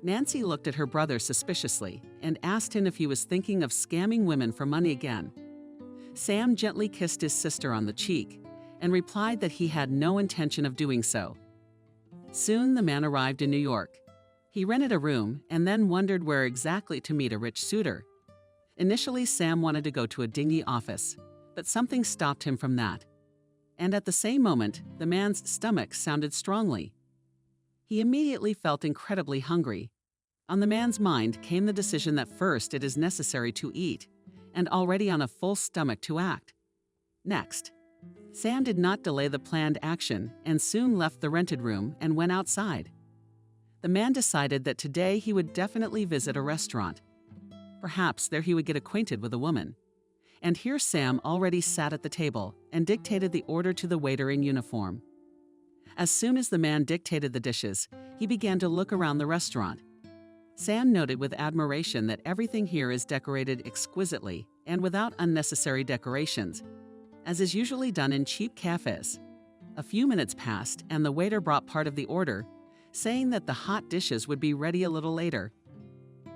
Speaker 2: Nancy looked at her brother suspiciously and asked him if he was thinking of scamming women for money again. Sam gently kissed his sister on the cheek and replied that he had no intention of doing so. Soon the man arrived in New York. He rented a room and then wondered where exactly to meet a rich suitor. Initially, Sam wanted to go to a dingy office, but something stopped him from that. And at the same moment, the man's stomach sounded strongly. He immediately felt incredibly hungry. On the man's mind came the decision that first it is necessary to eat, and already on a full stomach to act. Next, Sam did not delay the planned action and soon left the rented room and went outside. The man decided that today he would definitely visit a restaurant. Perhaps there he would get acquainted with a woman. And here Sam already sat at the table and dictated the order to the waiter in uniform. As soon as the man dictated the dishes, he began to look around the restaurant. Sam noted with admiration that everything here is decorated exquisitely and without unnecessary decorations, as is usually done in cheap cafes. A few minutes passed and the waiter brought part of the order, saying that the hot dishes would be ready a little later.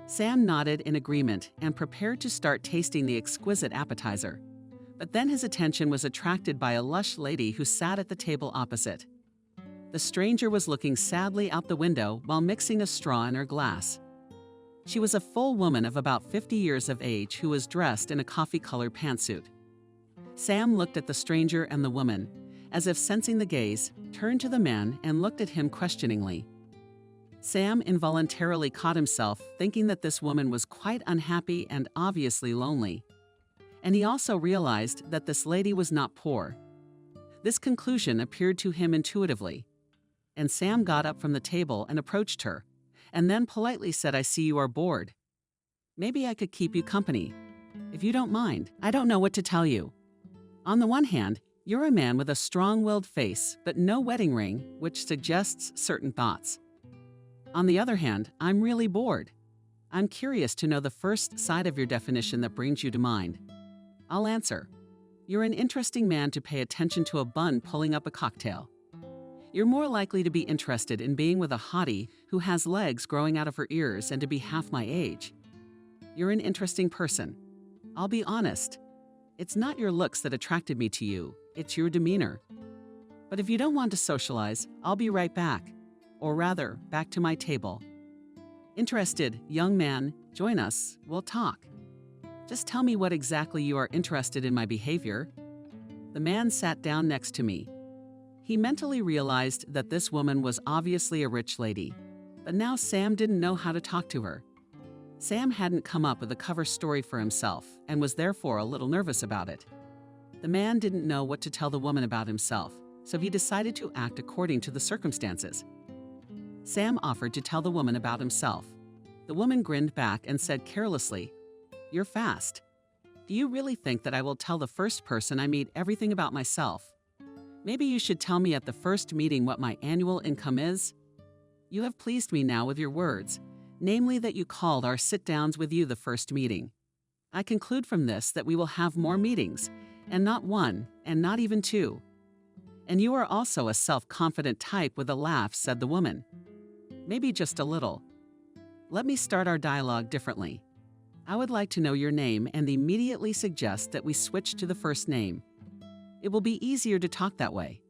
Speaker 2: Sam nodded in agreement and prepared to start tasting the exquisite appetizer. But then his attention was attracted by a lush lady who sat at the table opposite. The stranger was looking sadly out the window while mixing a straw in her glass. She was a full woman of about 50 years of age who was dressed in a coffee-colored pantsuit. Sam looked at the stranger and the woman, as if sensing the gaze, turned to the man and looked at him questioningly. Sam involuntarily caught himself thinking that this woman was quite unhappy and obviously lonely. And he also realized that this lady was not poor. This conclusion appeared to him intuitively. And Sam got up from the table and approached her, and then politely said, "I see you are bored. Maybe I could keep you company. If you don't mind, I don't know what to tell you. On the one hand, you're a man with a strong-willed face, but no wedding ring, which suggests certain thoughts. On the other hand, I'm really bored. I'm curious to know the first side of your definition that brings you to mind. I'll answer. You're an interesting man to pay attention to a bun pulling up a cocktail. You're more likely to be interested in being with a hottie who has legs growing out of her ears and to be half my age. You're an interesting person. I'll be honest. It's not your looks that attracted me to you, it's your demeanor. But if you don't want to socialize, I'll be right back. Or rather, back to my table. Interested, young man, join us, we'll talk. Just tell me what exactly you are interested in my behavior." The man sat down next to me. He mentally realized that this woman was obviously a rich lady, but now Sam didn't know how to talk to her. Sam hadn't come up with a cover story for himself and was therefore a little nervous about it. The man didn't know what to tell the woman about himself, so he decided to act according to the circumstances. Sam offered to tell the woman about himself. The woman grinned back and said carelessly, "You're fast. Do you really think that I will tell the first person I meet everything about myself? Maybe you should tell me at the first meeting what my annual income is? You have pleased me now with your words, namely that you called our sit-downs with you the first meeting. I conclude from this that we will have more meetings, and not one, and not even two. And you are also a self-confident type," with a laugh, said the woman. "Maybe just a little. Let me start our dialogue differently. I would like to know your name and immediately suggest that we switch to the first name. It will be easier to talk that way.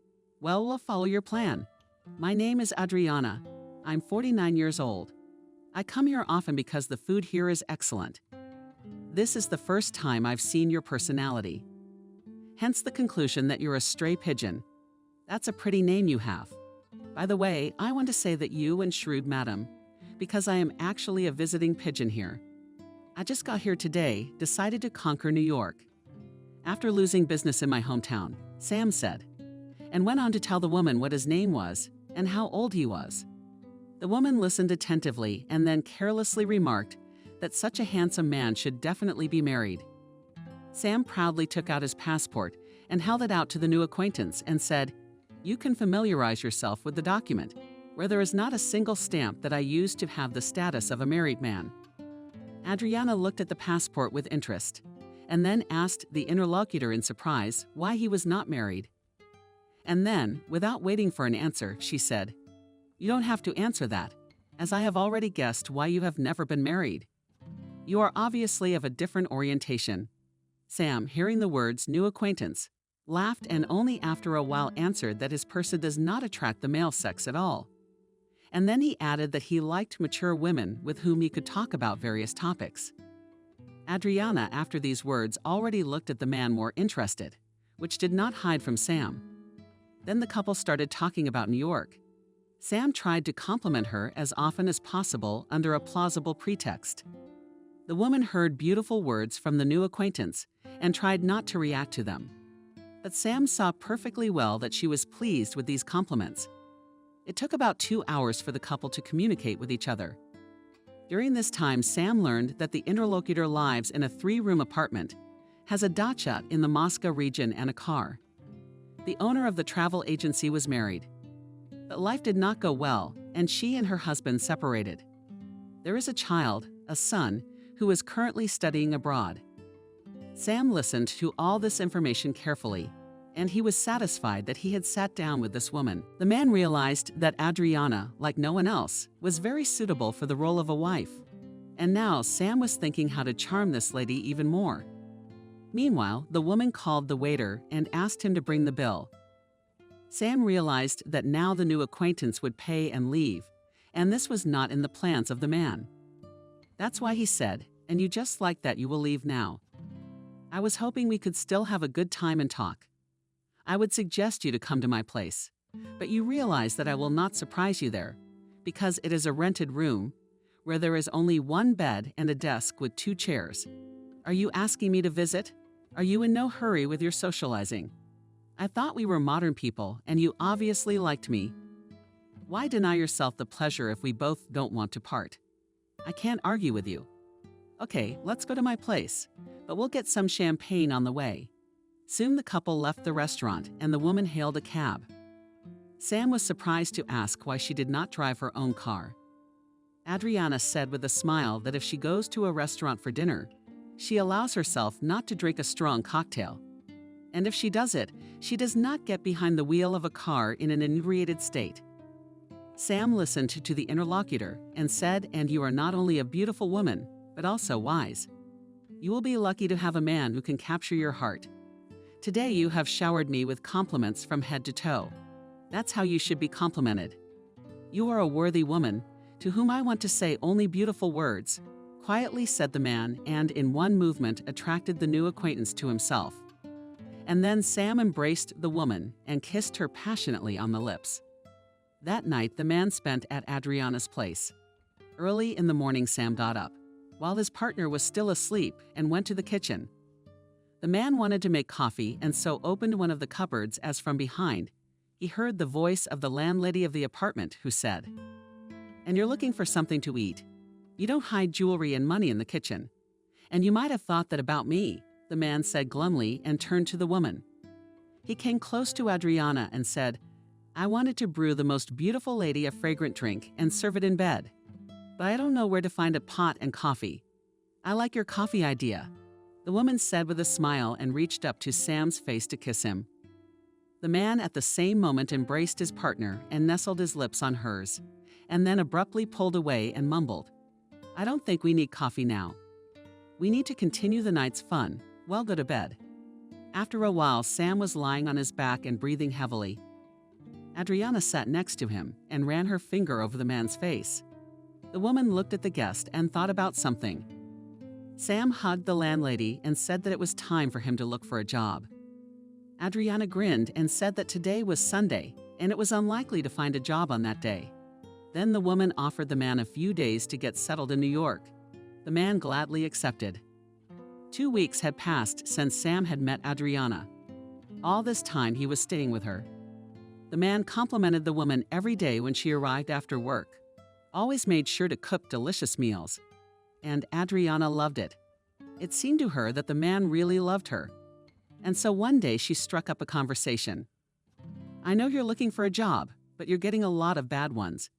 Speaker 2: Well, we'll follow your plan. My name is Adriana. I'm 49 years old. I come here often because the food here is excellent. This is the first time I've seen your personality. Hence the conclusion that you're a stray pigeon. That's a pretty name you have. By the way, I want to say that you and shrewd madam, because I am actually a visiting pigeon here. I just got here today, decided to conquer New York. After losing business in my hometown," Sam said, and went on to tell the woman what his name was and how old he was. The woman listened attentively and then carelessly remarked that such a handsome man should definitely be married. Sam proudly took out his passport and held it out to the new acquaintance and said, "You can familiarize yourself with the document, where there is not a single stamp that I used to have the status of a married man." Adriana looked at the passport with interest, and then asked the interlocutor in surprise why he was not married. And then, without waiting for an answer, she said, "You don't have to answer that, as I have already guessed why you have never been married. You are obviously of a different orientation." Sam, hearing the words "new acquaintance," laughed and only after a while answered that his person does not attract the male sex at all. And then he added that he liked mature women with whom he could talk about various topics. Adriana, after these words, already looked at the man more interested, which did not hide from Sam. Then the couple started talking about New York. Sam tried to compliment her as often as possible under a plausible pretext. The woman heard beautiful words from the new acquaintance and tried not to react to them. But Sam saw perfectly well that she was pleased with these compliments. It took about 2 hours for the couple to communicate with each other. During this time, Sam learned that the interlocutor lives in a 3-room apartment, has a dacha in the Moscow region and a car. The owner of the travel agency was married. But life did not go well, and she and her husband separated. There is a child, a son, who is currently studying abroad. Sam listened to all this information carefully, and he was satisfied that he had sat down with this woman. The man realized that Adriana, like no one else, was very suitable for the role of a wife. And now Sam was thinking how to charm this lady even more. Meanwhile, the woman called the waiter and asked him to bring the bill. Sam realized that now the new acquaintance would pay and leave, and this was not in the plans of the man. That's why he said, "And you just like that you will leave now. I was hoping we could still have a good time and talk. I would suggest you to come to my place, but you realize that I will not surprise you there, because it is a rented room, where there is only 1 bed and a desk with 2 chairs. Are you asking me to visit? Are you in no hurry with your socializing? I thought we were modern people, and you obviously liked me. Why deny yourself the pleasure if we both don't want to part? I can't argue with you. Okay, let's go to my place, but we'll get some champagne on the way." Soon the couple left the restaurant, and the woman hailed a cab. Sam was surprised to ask why she did not drive her own car. Adriana said with a smile that if she goes to a restaurant for dinner, she allows herself not to drink a strong cocktail. And if she does it, she does not get behind the wheel of a car in an inebriated state. Sam listened to the interlocutor and said, "And you are not only a beautiful woman, but also wise. You will be lucky to have a man who can capture your heart. Today you have showered me with compliments from head to toe. That's how you should be complimented. You are a worthy woman, to whom I want to say only beautiful words," quietly said the man, and in one movement attracted the new acquaintance to himself. And then Sam embraced the woman and kissed her passionately on the lips. That night the man spent at Adriana's place. Early in the morning Sam got up, while his partner was still asleep, and went to the kitchen. The man wanted to make coffee and so opened one of the cupboards as from behind he heard the voice of the landlady of the apartment, who said, "And you're looking for something to eat. You don't hide jewelry and money in the kitchen. And you might have thought that about me," the man said glumly and turned to the woman. He came close to Adriana and said, "I wanted to brew the most beautiful lady a fragrant drink and serve it in bed. But I don't know where to find a pot and coffee. I like your coffee idea," the woman said with a smile and reached up to Sam's face to kiss him. The man at the same moment embraced his partner and nestled his lips on hers, and then abruptly pulled away and mumbled, "I don't think we need coffee now. We need to continue the night's fun. Well, go to bed." After a while, Sam was lying on his back and breathing heavily. Adriana sat next to him and ran her finger over the man's face. The woman looked at the guest and thought about something. Sam hugged the landlady and said that it was time for him to look for a job. Adriana grinned and said that today was Sunday and it was unlikely to find a job on that day. Then the woman offered the man a few days to get settled in New York. The man gladly accepted. 2 weeks had passed since Sam had met Adriana. All this time he was staying with her. The man complimented the woman every day when she arrived after work. always made sure to cook delicious meals. And Adriana loved it. It seemed to her that the man really loved her. And so one day she struck up a conversation. "I know you're looking for a job, but you're getting a lot of bad ones.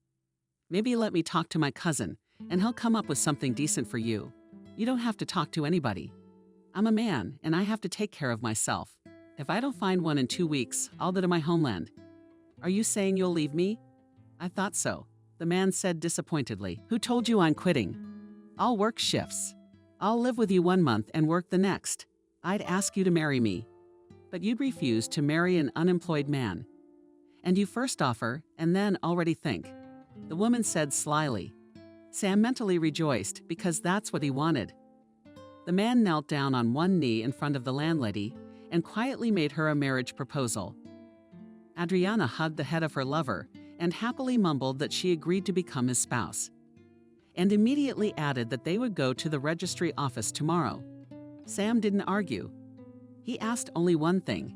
Speaker 2: Maybe let me talk to my cousin, and he'll come up with something decent for you. You don't have to talk to anybody. I'm a man, and I have to take care of myself. If I don't find one in 2 weeks, I'll go to my homeland." "Are you saying you'll leave me?" "I thought so," the man said disappointedly. "Who told you I'm quitting? I'll work shifts. I'll live with you 1 month and work the next. I'd ask you to marry me. But you'd refuse to marry an unemployed man. And you first offer, and then already think," the woman said slyly. Sam mentally rejoiced because that's what he wanted. The man knelt down on one knee in front of the landlady and quietly made her a marriage proposal. Adriana hugged the head of her lover and happily mumbled that she agreed to become his spouse, and immediately added that they would go to the registry office tomorrow. Sam didn't argue. He asked only one thing: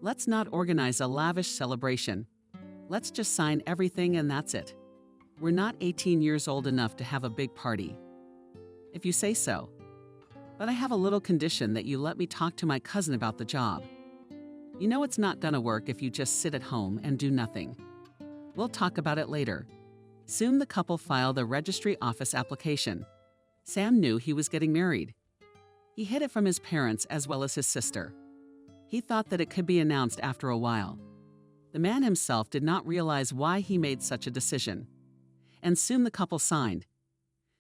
Speaker 2: "Let's not organize a lavish celebration. Let's just sign everything and that's it. We're not 18 years old enough to have a big party." "If you say so. But I have a little condition that you let me talk to my cousin about the job. You know it's not gonna work if you just sit at home and do nothing. We'll talk about it later." Soon the couple filed a registry office application. Sam knew he was getting married. He hid it from his parents as well as his sister. He thought that it could be announced after a while. The man himself did not realize why he made such a decision. And soon the couple signed.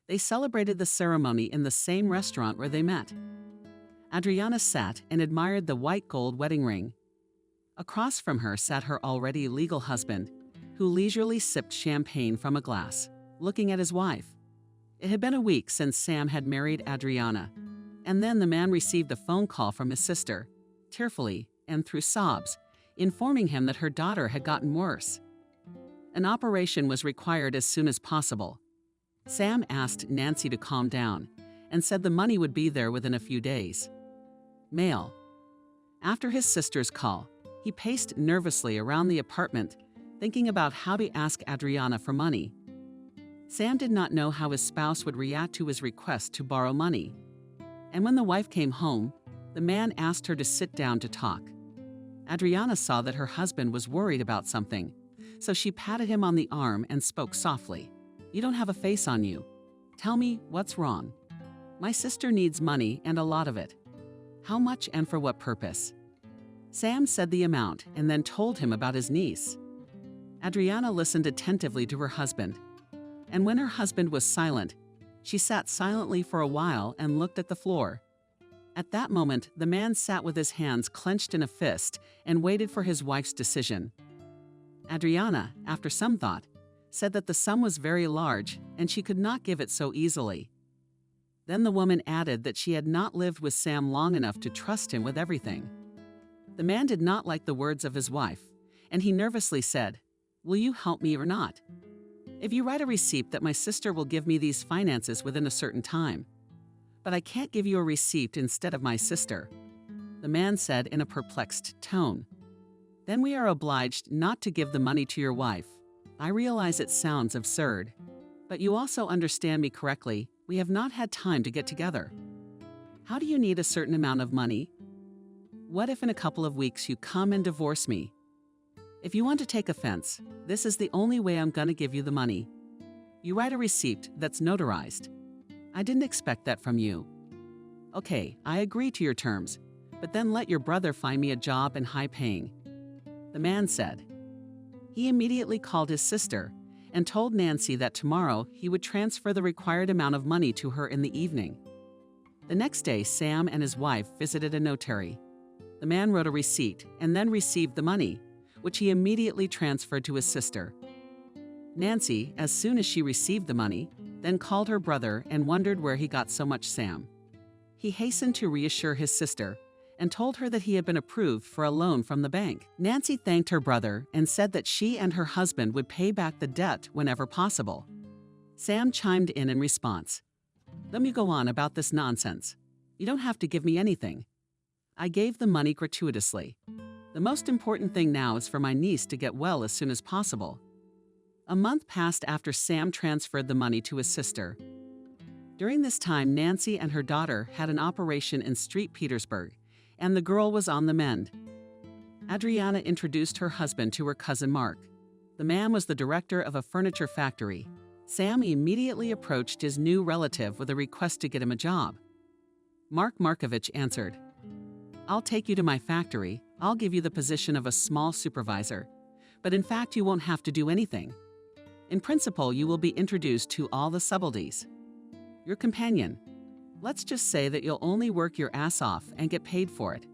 Speaker 2: They celebrated the ceremony in the same restaurant where they met. Adriana sat and admired the white gold wedding ring. Across from her sat her already legal husband, who leisurely sipped champagne from a glass, looking at his wife. It had been a week since Sam had married Adriana, and then the man received a phone call from his sister, tearfully and through sobs, informing him that her daughter had gotten worse. An operation was required as soon as possible. Sam asked Nancy to calm down and said the money would be there within a few days. Mail. After his sister's call, he paced nervously around the apartment, thinking about how to ask Adriana for money. Sam did not know how his spouse would react to his request to borrow money. And when the wife came home, the man asked her to sit down to talk. Adriana saw that her husband was worried about something, so she patted him on the arm and spoke softly. "You don't have a face on you. Tell me what's wrong." "My sister needs money and a lot of it." "How much and for what purpose?" Sam said the amount and then told him about his niece. Adriana listened attentively to her husband, and when her husband was silent, she sat silently for a while and looked at the floor. At that moment, the man sat with his hands clenched in a fist and waited for his wife's decision. Adriana, after some thought, said that the sum was very large and she could not give it so easily. Then the woman added that she had not lived with Sam long enough to trust him with everything. The man did not like the words of his wife, and he nervously said, "Will you help me or not? If you write a receipt that my sister will give me these finances within a certain time. But I can't give you a receipt instead of my sister," the man said in a perplexed tone. "Then we are obliged not to give the money to your wife. I realize it sounds absurd, but you also understand me correctly. We have not had time to get together. How do you need a certain amount of money? What if in a couple of weeks you come and divorce me? If you want to take offense, this is the only way I'm gonna give you the money. You write a receipt that's notarized. I didn't expect that from you. Okay, I agree to your terms, but then let your brother find me a job and high paying," the man said. He immediately called his sister and told Nancy that tomorrow he would transfer the required amount of money to her in the evening. The next day, Sam and his wife visited a notary. The man wrote a receipt and then received the money, which he immediately transferred to his sister. Nancy, as soon as she received the money, then called her brother and wondered where he got so much Sam. He hastened to reassure his sister and told her that he had been approved for a loan from the bank. Nancy thanked her brother and said that she and her husband would pay back the debt whenever possible. Sam chimed in response. "Let me go on about this nonsense. You don't have to give me anything. I gave the money gratuitously. The most important thing now is for my niece to get well as soon as possible." A month passed after Sam transferred the money to his sister. During this time, Nancy and her daughter had an operation in St. Petersburg, and the girl was on the mend. Adriana introduced her husband to her cousin Mark. The man was the director of a furniture factory. Sam immediately approached his new relative with a request to get him a job. Mark Markovich answered, "I'll take you to my factory. I'll give you the position of a small supervisor. But in fact, you won't have to do anything. In principle, you will be introduced to all the subtleties. Your companion. Let's just say that you'll only work your ass off and get paid for it.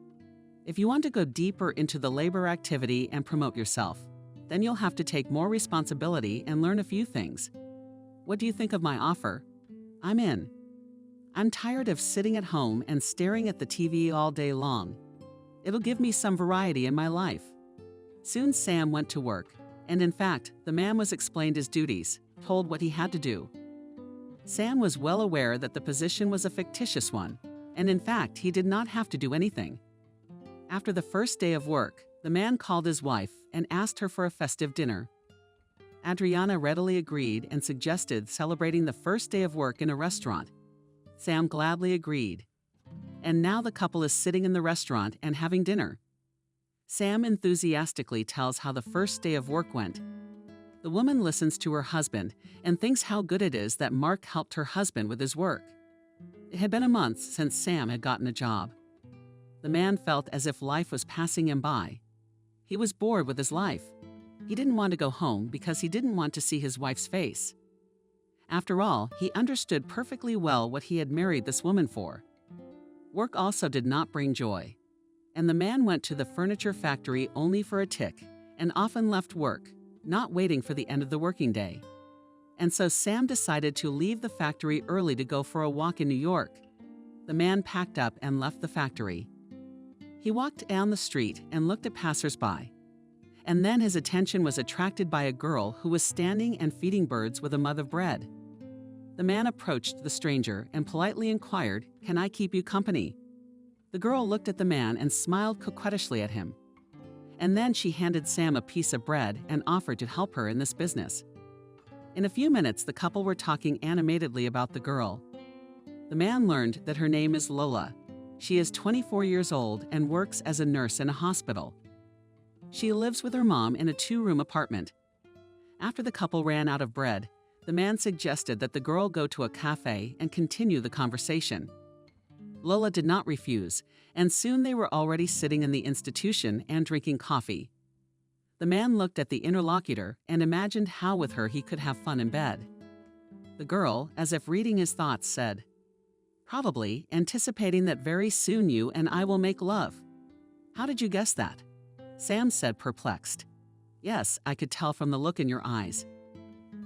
Speaker 2: If you want to go deeper into the labor activity and promote yourself, then you'll have to take more responsibility and learn a few things. What do you think of my offer? I'm in. I'm tired of sitting at home and staring at the TV all day long. It'll give me some variety in my life." Soon Sam went to work, and in fact, the man was explained his duties, told what he had to do. Sam was well aware that the position was a fictitious one, and in fact, he did not have to do anything. After the first day of work, the man called his wife and asked her for a festive dinner. Adriana readily agreed and suggested celebrating the first day of work in a restaurant. Sam gladly agreed. And now the couple is sitting in the restaurant and having dinner. Sam enthusiastically tells how the first day of work went. The woman listens to her husband and thinks how good it is that Mark helped her husband with his work. It had been a month since Sam had gotten a job. The man felt as if life was passing him by. He was bored with his life. He didn't want to go home because he didn't want to see his wife's face. After all, he understood perfectly well what he had married this woman for. Work also did not bring joy, and the man went to the furniture factory only for a tick and often left work, not waiting for the end of the working day. And so Sam decided to leave the factory early to go for a walk in New York. The man packed up and left the factory. He walked down the street and looked at passers-by. And then his attention was attracted by a girl who was standing and feeding birds with a mug of bread. The man approached the stranger and politely inquired, "Can I keep you company?" The girl looked at the man and smiled coquettishly at him. And then she handed Sam a piece of bread and offered to help her in this business. In a few minutes, the couple were talking animatedly about the girl. The man learned that her name is Lola. She is 24 years old and works as a nurse in a hospital. She lives with her mom in a 2-room apartment. After the couple ran out of bread, the man suggested that the girl go to a cafe and continue the conversation. Lola did not refuse, and soon they were already sitting in the institution and drinking coffee. The man looked at the interlocutor and imagined how with her he could have fun in bed. The girl, as if reading his thoughts, said, "Probably anticipating that very soon you and I will make love." "How did you guess that?" Sam said, perplexed. "Yes, I could tell from the look in your eyes.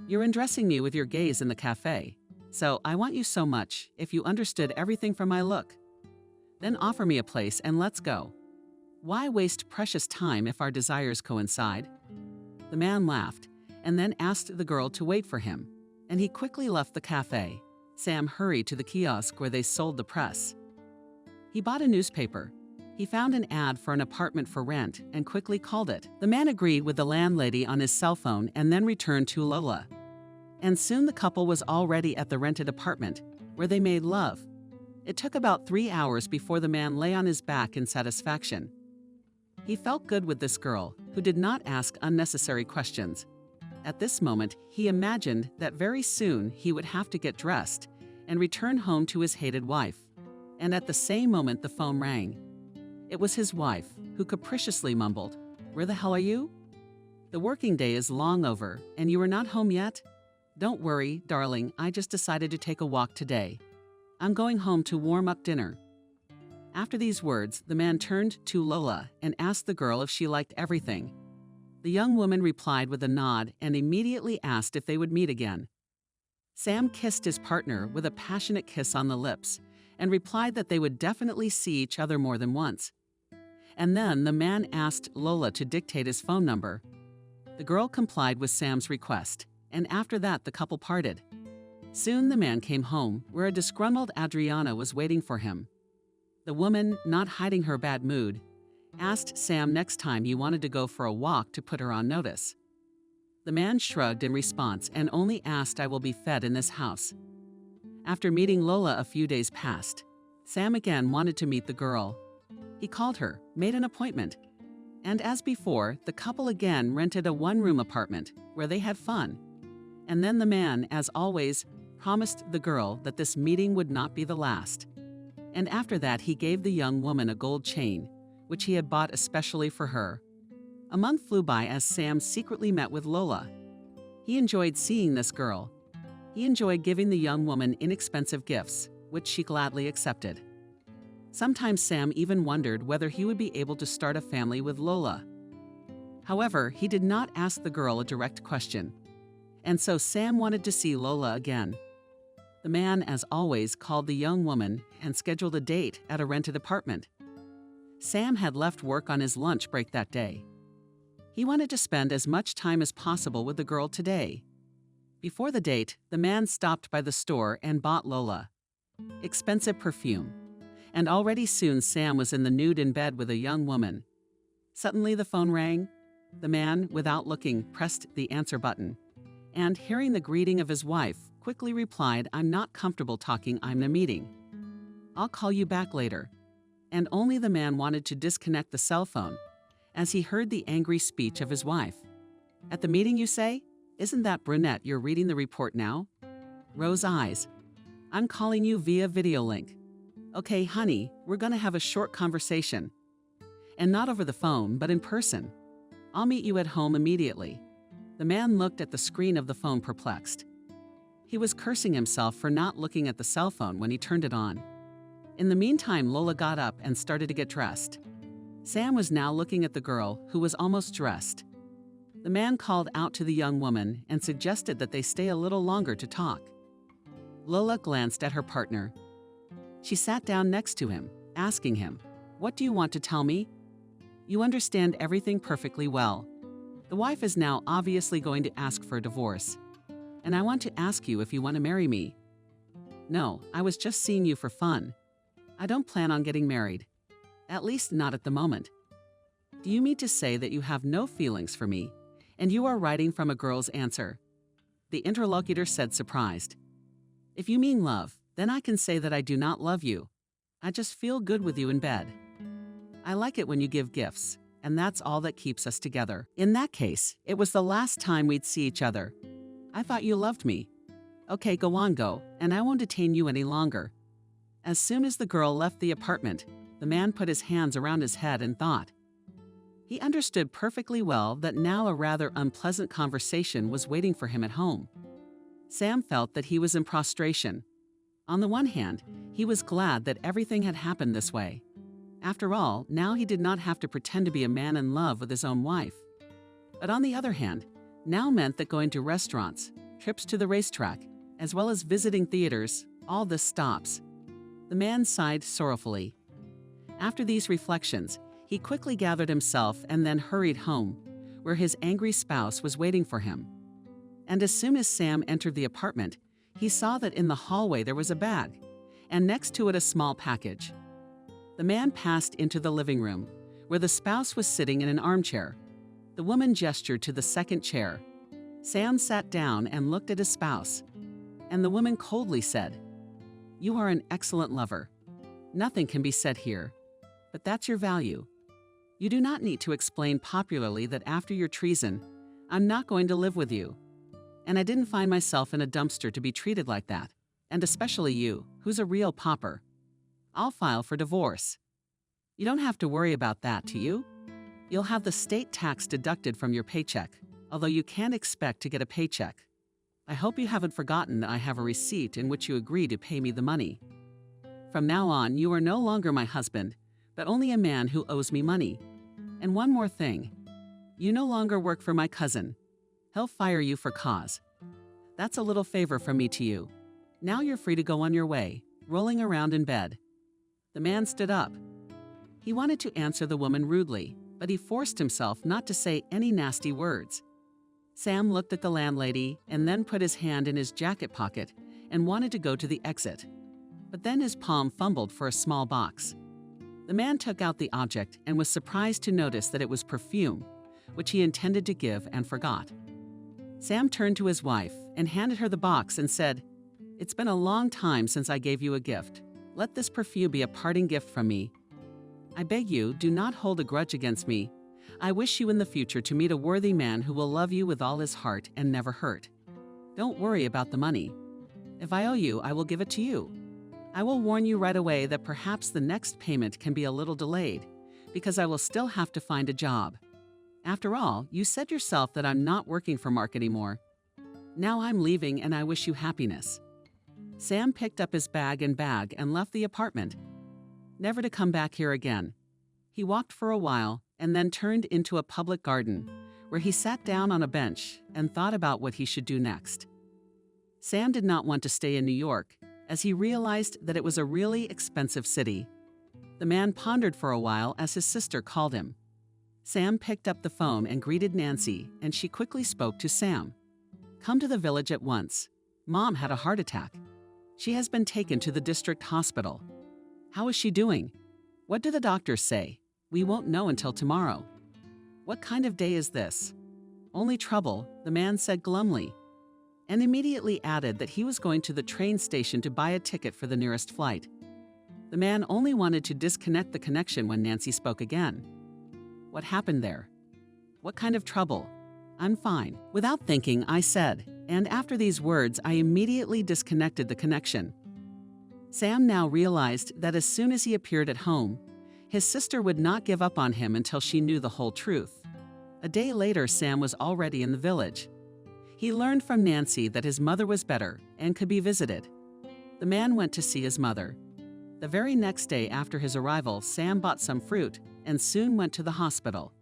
Speaker 2: You're undressing me with your gaze in the cafe. So I want you so much, if you understood everything from my look. Then offer me a place and let's go. Why waste precious time if our desires coincide?" The man laughed and then asked the girl to wait for him, and he quickly left the cafe. Sam hurried to the kiosk where they sold the press. He bought a newspaper. He found an ad for an apartment for rent and quickly called it. The man agreed with the landlady on his cell phone and then returned to Lola. And soon the couple was already at the rented apartment, where they made love. It took about 3 hours before the man lay on his back in satisfaction. He felt good with this girl, who did not ask unnecessary questions. At this moment, he imagined that very soon he would have to get dressed and return home to his hated wife. And at the same moment, the phone rang. It was his wife, who capriciously mumbled, "Where the hell are you? The working day is long over, and you are not home yet? Don't worry, darling, I just decided to take a walk today. I'm going home to warm up dinner." After these words, the man turned to Lola and asked the girl if she liked everything. The young woman replied with a nod and immediately asked if they would meet again. Sam kissed his partner with a passionate kiss on the lips and replied that they would definitely see each other more than once. And then the man asked Lola to dictate his phone number. The girl complied with Sam's request, and after that the couple parted. Soon the man came home, where a disgruntled Adriana was waiting for him. The woman, not hiding her bad mood, asked Sam next time he wanted to go for a walk to put her on notice. The man shrugged in response and only asked, "I will be fed in this house." After meeting Lola a few days passed, Sam again wanted to meet the girl. He called her, made an appointment, and as before, the couple again rented a one-room apartment where they had fun. And then the man, as always, promised the girl that this meeting would not be the last. And after that, he gave the young woman a gold chain, which he had bought especially for her. A month flew by as Sam secretly met with Lola. He enjoyed seeing this girl. He enjoyed giving the young woman inexpensive gifts, which she gladly accepted. Sometimes Sam even wondered whether he would be able to start a family with Lola. However, he did not ask the girl a direct question, and so Sam wanted to see Lola again. The man, as always, called the young woman and scheduled a date at a rented apartment. Sam had left work on his lunch break that day. He wanted to spend as much time as possible with the girl today. Before the date, the man stopped by the store and bought Lola expensive perfume. And already soon Sam was in the nude in bed with a young woman. Suddenly the phone rang. The man, without looking, pressed the answer button, and hearing the greeting of his wife, quickly replied, "I'm not comfortable talking, I'm in a meeting. I'll call you back later." And only the man wanted to disconnect the cell phone as he heard the angry speech of his wife. "At the meeting, you say? Isn't that brunette you're reading the report now?" Rose eyes. "I'm calling you via video link. Okay, honey, we're gonna have a short conversation. And not over the phone, but in person. I'll meet you at home immediately." The man looked at the screen of the phone perplexed. He was cursing himself for not looking at the cell phone when he turned it on. In the meantime, Lola got up and started to get dressed. Sam was now looking at the girl, who was almost dressed. The man called out to the young woman and suggested that they stay a little longer to talk. Lola glanced at her partner. She sat down next to him, asking him, "What do you want to tell me? You understand everything perfectly well. The wife is now obviously going to ask for a divorce. And I want to ask you if you want to marry me." "No, I was just seeing you for fun. I don't plan on getting married. At least not at the moment." "Do you mean to say that you have no feelings for me, and you are writing from a girl's answer?" the interlocutor said, surprised. "If you mean love, then I can say that I do not love you. I just feel good with you in bed. I like it when you give gifts, and that's all that keeps us together. In that case, it was the last time we'd see each other. I thought you loved me. Okay, go on, go, and I won't detain you any longer." As soon as the girl left the apartment, the man put his hands around his head and thought. He understood perfectly well that now a rather unpleasant conversation was waiting for him at home. Sam felt that he was in prostration. On the one hand, he was glad that everything had happened this way. After all, now he did not have to pretend to be a man in love with his own wife. But on the other hand, now meant that going to restaurants, trips to the racetrack, as well as visiting theaters, all this stops. The man sighed sorrowfully. After these reflections, he quickly gathered himself and then hurried home, where his angry spouse was waiting for him. And as soon as Sam entered the apartment, he saw that in the hallway there was a bag, and next to it a small package. The man passed into the living room, where the spouse was sitting in an armchair. The woman gestured to the second chair. Sam sat down and looked at his spouse, and the woman coldly said, "You are an excellent lover. Nothing can be said here, but that's your value. You do not need to explain popularly that after your treason, I'm not going to live with you. And I didn't find myself in a dumpster to be treated like that, and especially you, who's a real pauper. I'll file for divorce. You don't have to worry about that, do you? You'll have the state tax deducted from your paycheck, although you can't expect to get a paycheck. I hope you haven't forgotten that I have a receipt in which you agree to pay me the money. From now on, you are no longer my husband, but only a man who owes me money. And one more thing. You no longer work for my cousin. He'll fire you for cause. That's a little favor from me to you. Now you're free to go on your way, rolling around in bed." The man stood up. He wanted to answer the woman rudely, but he forced himself not to say any nasty words. Sam looked at the landlady and then put his hand in his jacket pocket and wanted to go to the exit. But then his palm fumbled for a small box. The man took out the object and was surprised to notice that it was perfume, which he intended to give and forgot. Sam turned to his wife and handed her the box and said, "It's been a long time since I gave you a gift. Let this perfume be a parting gift from me. I beg you, do not hold a grudge against me. I wish you in the future to meet a worthy man who will love you with all his heart and never hurt. Don't worry about the money. If I owe you, I will give it to you. I will warn you right away that perhaps the next payment can be a little delayed, because I will still have to find a job. After all, you said yourself that I'm not working for Mark anymore. Now I'm leaving and I wish you happiness." Sam picked up his bag and left the apartment, never to come back here again. He walked for a while and then turned into a public garden, where he sat down on a bench and thought about what he should do next. Sam did not want to stay in New York, as he realized that it was a really expensive city. The man pondered for a while as his sister called him. Sam picked up the phone and greeted Nancy, and she quickly spoke to Sam. "Come to the village at once. Mom had a heart attack. She has been taken to the district hospital. How is she doing? What do the doctors say? We won't know until tomorrow." "What kind of day is this?" "Only trouble," the man said glumly, and immediately added that he was going to the train station to buy a ticket for the nearest flight. The man only wanted to disconnect the connection when Nancy spoke again. "What happened there?" "What kind of trouble?" "I'm fine." Without thinking, I said, and after these words, I immediately disconnected the connection. Sam now realized that as soon as he appeared at home, his sister would not give up on him until she knew the whole truth. A day later, Sam was already in the village. He learned from Nancy that his mother was better and could be visited. The man went to see his mother. The very next day after his arrival, Sam bought some fruit and soon went to the hospital.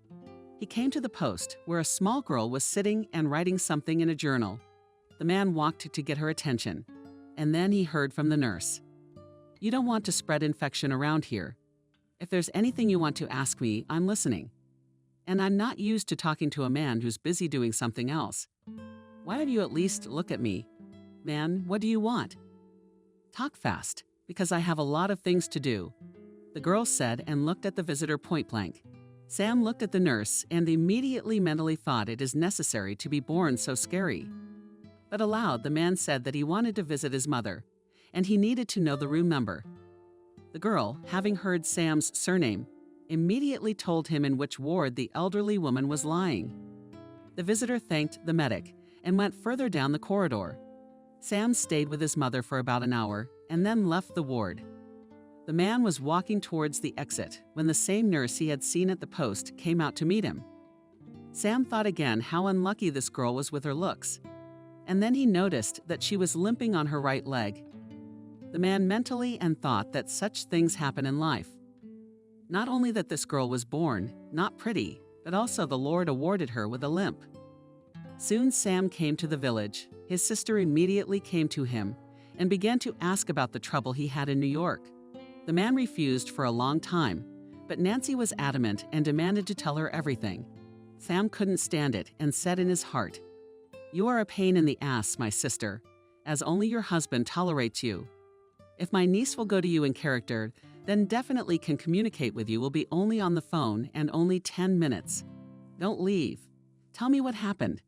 Speaker 2: He came to the post where a small girl was sitting and writing something in a journal. The man walked to get her attention, and then he heard from the nurse. "You don't want to spread infection around here. If there's anything you want to ask me, I'm listening. And I'm not used to talking to a man who's busy doing something else. Why don't you at least look at me? Man, what do you want?" "Talk fast, because I have a lot of things to do," the girl said and looked at the visitor point blank. Sam looked at the nurse and immediately mentally thought it is necessary to be born so scary. But aloud, the man said that he wanted to visit his mother, and he needed to know the room number. The girl, having heard Sam's surname, immediately told him in which ward the elderly woman was lying. The visitor thanked the medic and went further down the corridor. Sam stayed with his mother for about an hour and then left the ward. The man was walking towards the exit when the same nurse he had seen at the post came out to meet him. Sam thought again how unlucky this girl was with her looks, and then he noticed that she was limping on her right leg. The man mentally and thought that such things happen in life. Not only that this girl was born, not pretty, but also the Lord awarded her with a limp. Soon Sam came to the village. His sister immediately came to him and began to ask about the trouble he had in New York. The man refused for a long time, but Nancy was adamant and demanded to tell her everything. Sam couldn't stand it and said in his heart, "You are a pain in the ass, my sister, as only your husband tolerates you. If my niece will go to you in character, then definitely can communicate with you will be only on the phone and only 10 minutes. Don't leave. Tell me what happened.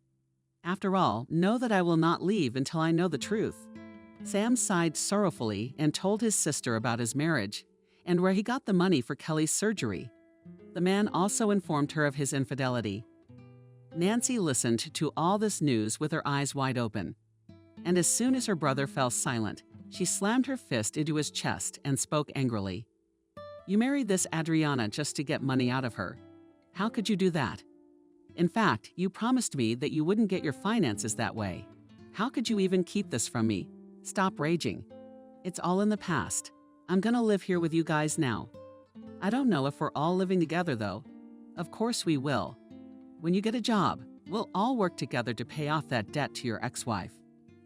Speaker 2: After all, know that I will not leave until I know the truth." Sam sighed sorrowfully and told his sister about his marriage and where he got the money for Kelly's surgery. The man also informed her of his infidelity. Nancy listened to all this news with her eyes wide open. And as soon as her brother fell silent, she slammed her fist into his chest and spoke angrily. "You married this Adriana just to get money out of her. How could you do that? In fact, you promised me that you wouldn't get your finances that way. How could you even keep this from me? Stop raging. It's all in the past. I'm gonna live here with you guys now. I don't know if we're all living together though. Of course we will. When you get a job, we'll all work together to pay off that debt to your ex-wife.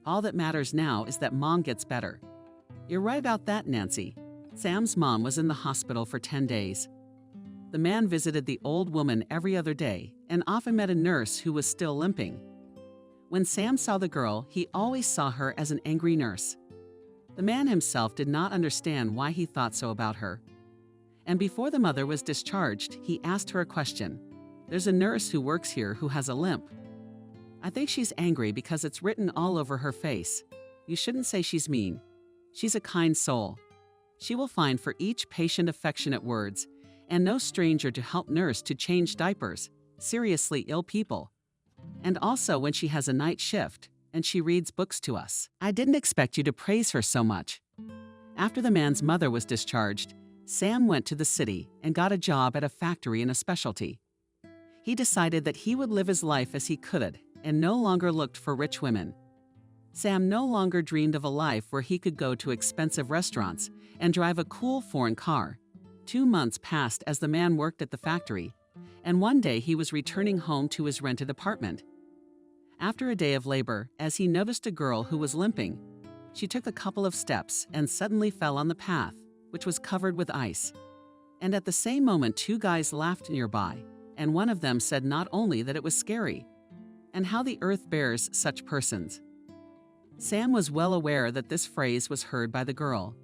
Speaker 2: All that matters now is that Mom gets better." "You're right about that, Nancy." Sam's mom was in the hospital for 10 days. The man visited the old woman every other day and often met a nurse who was still limping. When Sam saw the girl, he always saw her as an angry nurse. The man himself did not understand why he thought so about her. And before the mother was discharged, he asked her a question. "There's a nurse who works here who has a limp. I think she's angry because it's written all over her face. You shouldn't say she's mean. She's a kind soul. She will find for each patient affectionate words, and no stranger to help nurse to change diapers, seriously ill people. And also when she has a night shift, and she reads books to us. I didn't expect you to praise her so much. After the man's mother was discharged, Sam went to the city and got a job at a factory in a specialty. He decided that he would live his life as he could and no longer looked for rich women. Sam no longer dreamed of a life where he could go to expensive restaurants and drive a cool foreign car. 2 months passed as the man worked at the factory, and one day he was returning home to his rented apartment. After a day of labor, as he noticed a girl who was limping, she took a couple of steps and suddenly fell on the path, which was covered with ice. And at the same moment, 2 guys laughed nearby, and one of them said not only that it was scary, and how the earth bears such persons. Sam was well aware that this phrase was heard by the girl.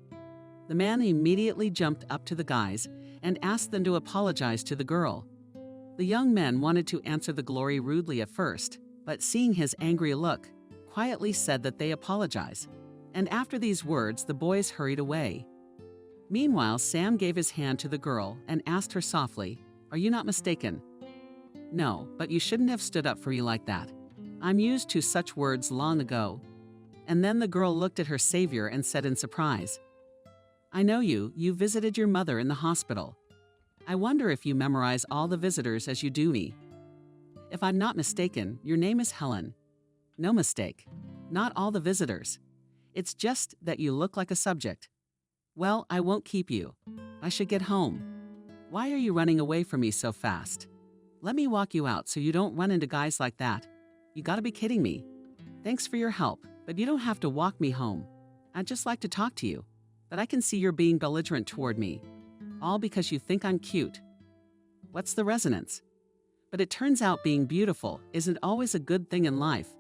Speaker 2: The man immediately jumped up to the guys and asked them to apologize to the girl. The young men wanted to answer the glory rudely at first, but seeing his angry look, quietly said that they apologize. And after these words, the boys hurried away. Meanwhile, Sam gave his hand to the girl and asked her softly, "Are you not mistaken?" "No, but you shouldn't have stood up for you like that. I'm used to such words long ago." And then the girl looked at her savior and said in surprise, "I know you visited your mother in the hospital. I wonder if you memorize all the visitors as you do me. If I'm not mistaken, your name is Helen." "No mistake. Not all the visitors. It's just that you look like a subject." "Well, I won't keep you. I should get home. Why are you running away from me so fast? Let me walk you out so you don't run into guys like that. You gotta be kidding me. Thanks for your help, but you don't have to walk me home. I'd just like to talk to you, but I can see you're being belligerent toward me. All because you think I'm cute. What's the resonance? But it turns out being beautiful isn't always a good thing in life.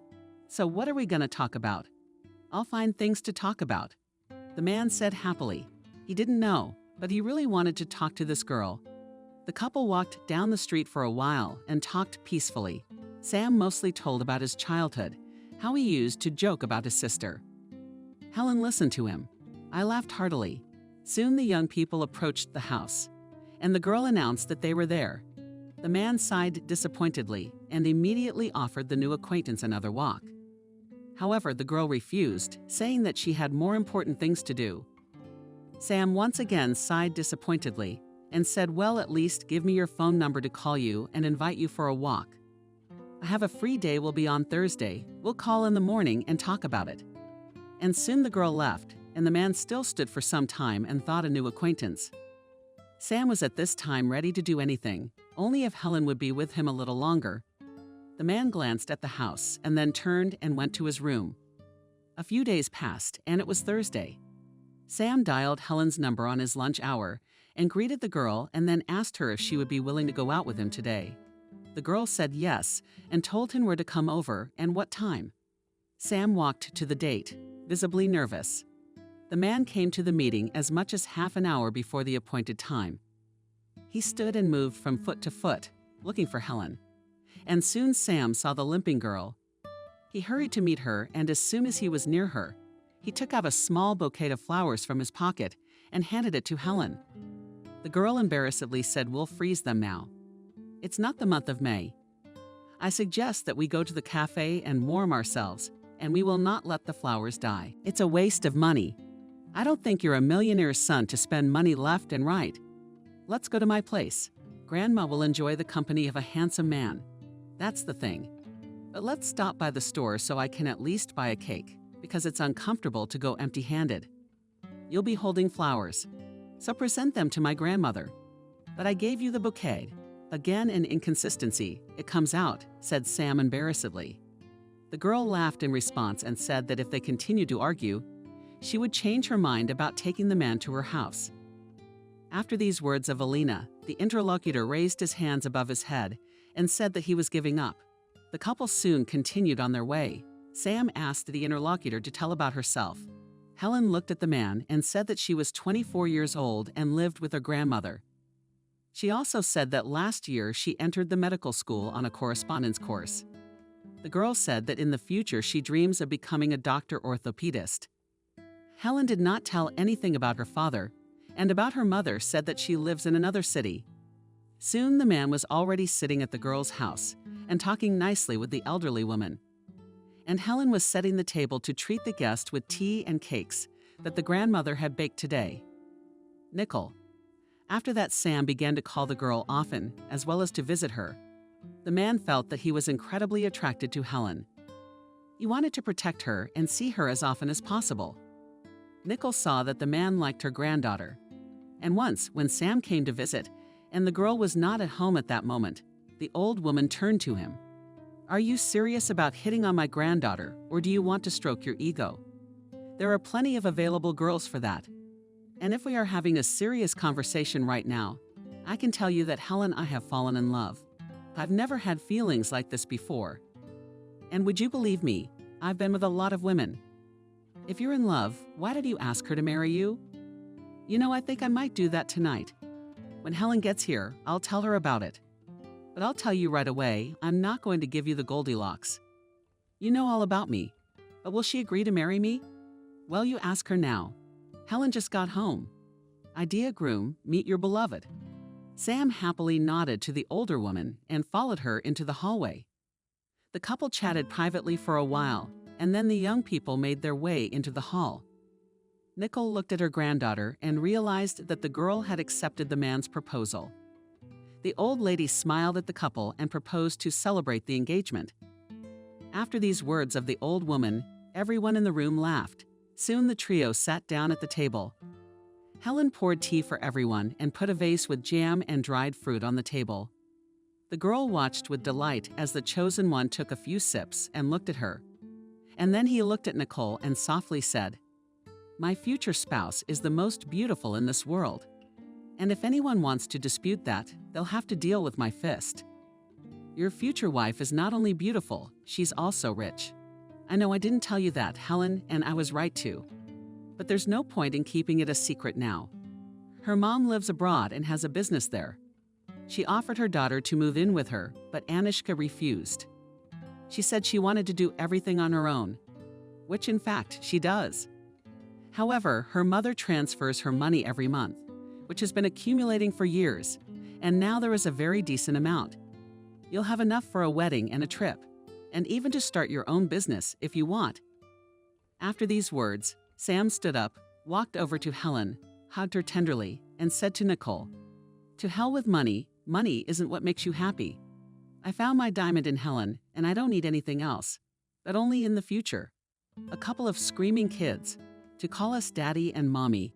Speaker 2: So what are we gonna talk about?" "I'll find things to talk about," the man said happily. He didn't know, but he really wanted to talk to this girl. The couple walked down the street for a while and talked peacefully. Sam mostly told about his childhood, how he used to joke about his sister. Helen listened to him. I laughed heartily. Soon the young people approached the house, and the girl announced that they were there. The man sighed disappointedly and immediately offered the new acquaintance another walk. However, the girl refused, saying that she had more important things to do. Sam once again sighed disappointedly and said, "Well, at least give me your phone number to call you and invite you for a walk. I have a free day, will be on Thursday. We'll call in the morning and talk about it." And soon the girl left, and the man still stood for some time and thought a new acquaintance. Sam was at this time ready to do anything, only if Helen would be with him a little longer. The man glanced at the house and then turned and went to his room. A few days passed, and it was Thursday. Sam dialed Helen's number on his lunch hour and greeted the girl and then asked her if she would be willing to go out with him today. The girl said yes and told him where to come over and what time. Sam walked to the date, visibly nervous. The man came to the meeting as much as half an hour before the appointed time. He stood and moved from foot to foot, looking for Helen. And soon Sam saw the limping girl. He hurried to meet her, and as soon as he was near her, he took out a small bouquet of flowers from his pocket and handed it to Helen. The girl embarrassedly said, "We'll freeze them now. It's not the month of May. I suggest that we go to the cafe and warm ourselves, and we will not let the flowers die. It's a waste of money. I don't think you're a millionaire's son to spend money left and right. Let's go to my place. Grandma will enjoy the company of a handsome man. That's the thing. But let's stop by the store so I can at least buy a cake, because it's uncomfortable to go empty-handed. You'll be holding flowers, so present them to my grandmother. But I gave you the bouquet." "Again an inconsistency, it comes out," said Sam embarrassedly. The girl laughed in response and said that if they continued to argue, she would change her mind about taking the man to her house. After these words of Alina, the interlocutor raised his hands above his head and said that he was giving up. The couple soon continued on their way. Sam asked the interlocutor to tell about herself. Helen looked at the man and said that she was 24 years old and lived with her grandmother. She also said that last year she entered the medical school on a correspondence course. The girl said that in the future she dreams of becoming a doctor orthopedist. Helen did not tell anything about her father, and about her mother said that she lives in another city. Soon the man was already sitting at the girl's house and talking nicely with the elderly woman. And Helen was setting the table to treat the guest with tea and cakes that the grandmother had baked today. Nickel. After that, Sam began to call the girl often, as well as to visit her. The man felt that he was incredibly attracted to Helen. He wanted to protect her and see her as often as possible. Nickel saw that the man liked her granddaughter. And once, when Sam came to visit, and the girl was not at home at that moment, the old woman turned to him. "Are you serious about hitting on my granddaughter, or do you want to stroke your ego? There are plenty of available girls for that. And if we are having a serious conversation right now, I can tell you that Helen, I have fallen in love. I've never had feelings like this before. And would you believe me, I've been with a lot of women. If you're in love, why did you ask her to marry you? You know, I think I might do that tonight. When Helen gets here, I'll tell her about it. But I'll tell you right away, I'm not going to give you the Goldilocks. You know all about me. But will she agree to marry me? Well, you ask her now. Helen just got home. Idea groom, meet your beloved." Sam happily nodded to the older woman and followed her into the hallway. The couple chatted privately for a while, and then the young people made their way into the hall. Nickel looked at her granddaughter and realized that the girl had accepted the man's proposal. The old lady smiled at the couple and proposed to celebrate the engagement. After these words of the old woman, everyone in the room laughed. Soon the trio sat down at the table. Helen poured tea for everyone and put a vase with jam and dried fruit on the table. The girl watched with delight as the chosen one took a few sips and looked at her. And then he looked at Nicole and softly said, "My future spouse is the most beautiful in this world. And if anyone wants to dispute that, they'll have to deal with my fist. Your future wife is not only beautiful, she's also rich. I know I didn't tell you that, Helen, and I was right to. But there's no point in keeping it a secret now. Her mom lives abroad and has a business there. She offered her daughter to move in with her, but Anishka refused. She said she wanted to do everything on her own, which in fact she does. However, her mother transfers her money every month, which has been accumulating for years, and now there is a very decent amount. You'll have enough for a wedding and a trip, and even to start your own business if you want." After these words, Sam stood up, walked over to Helen, hugged her tenderly, and said to Nicole, "To hell with money. Money isn't what makes you happy. I found my diamond in Helen, and I don't need anything else, but only in the future. A couple of screaming kids, to call us daddy and mommy,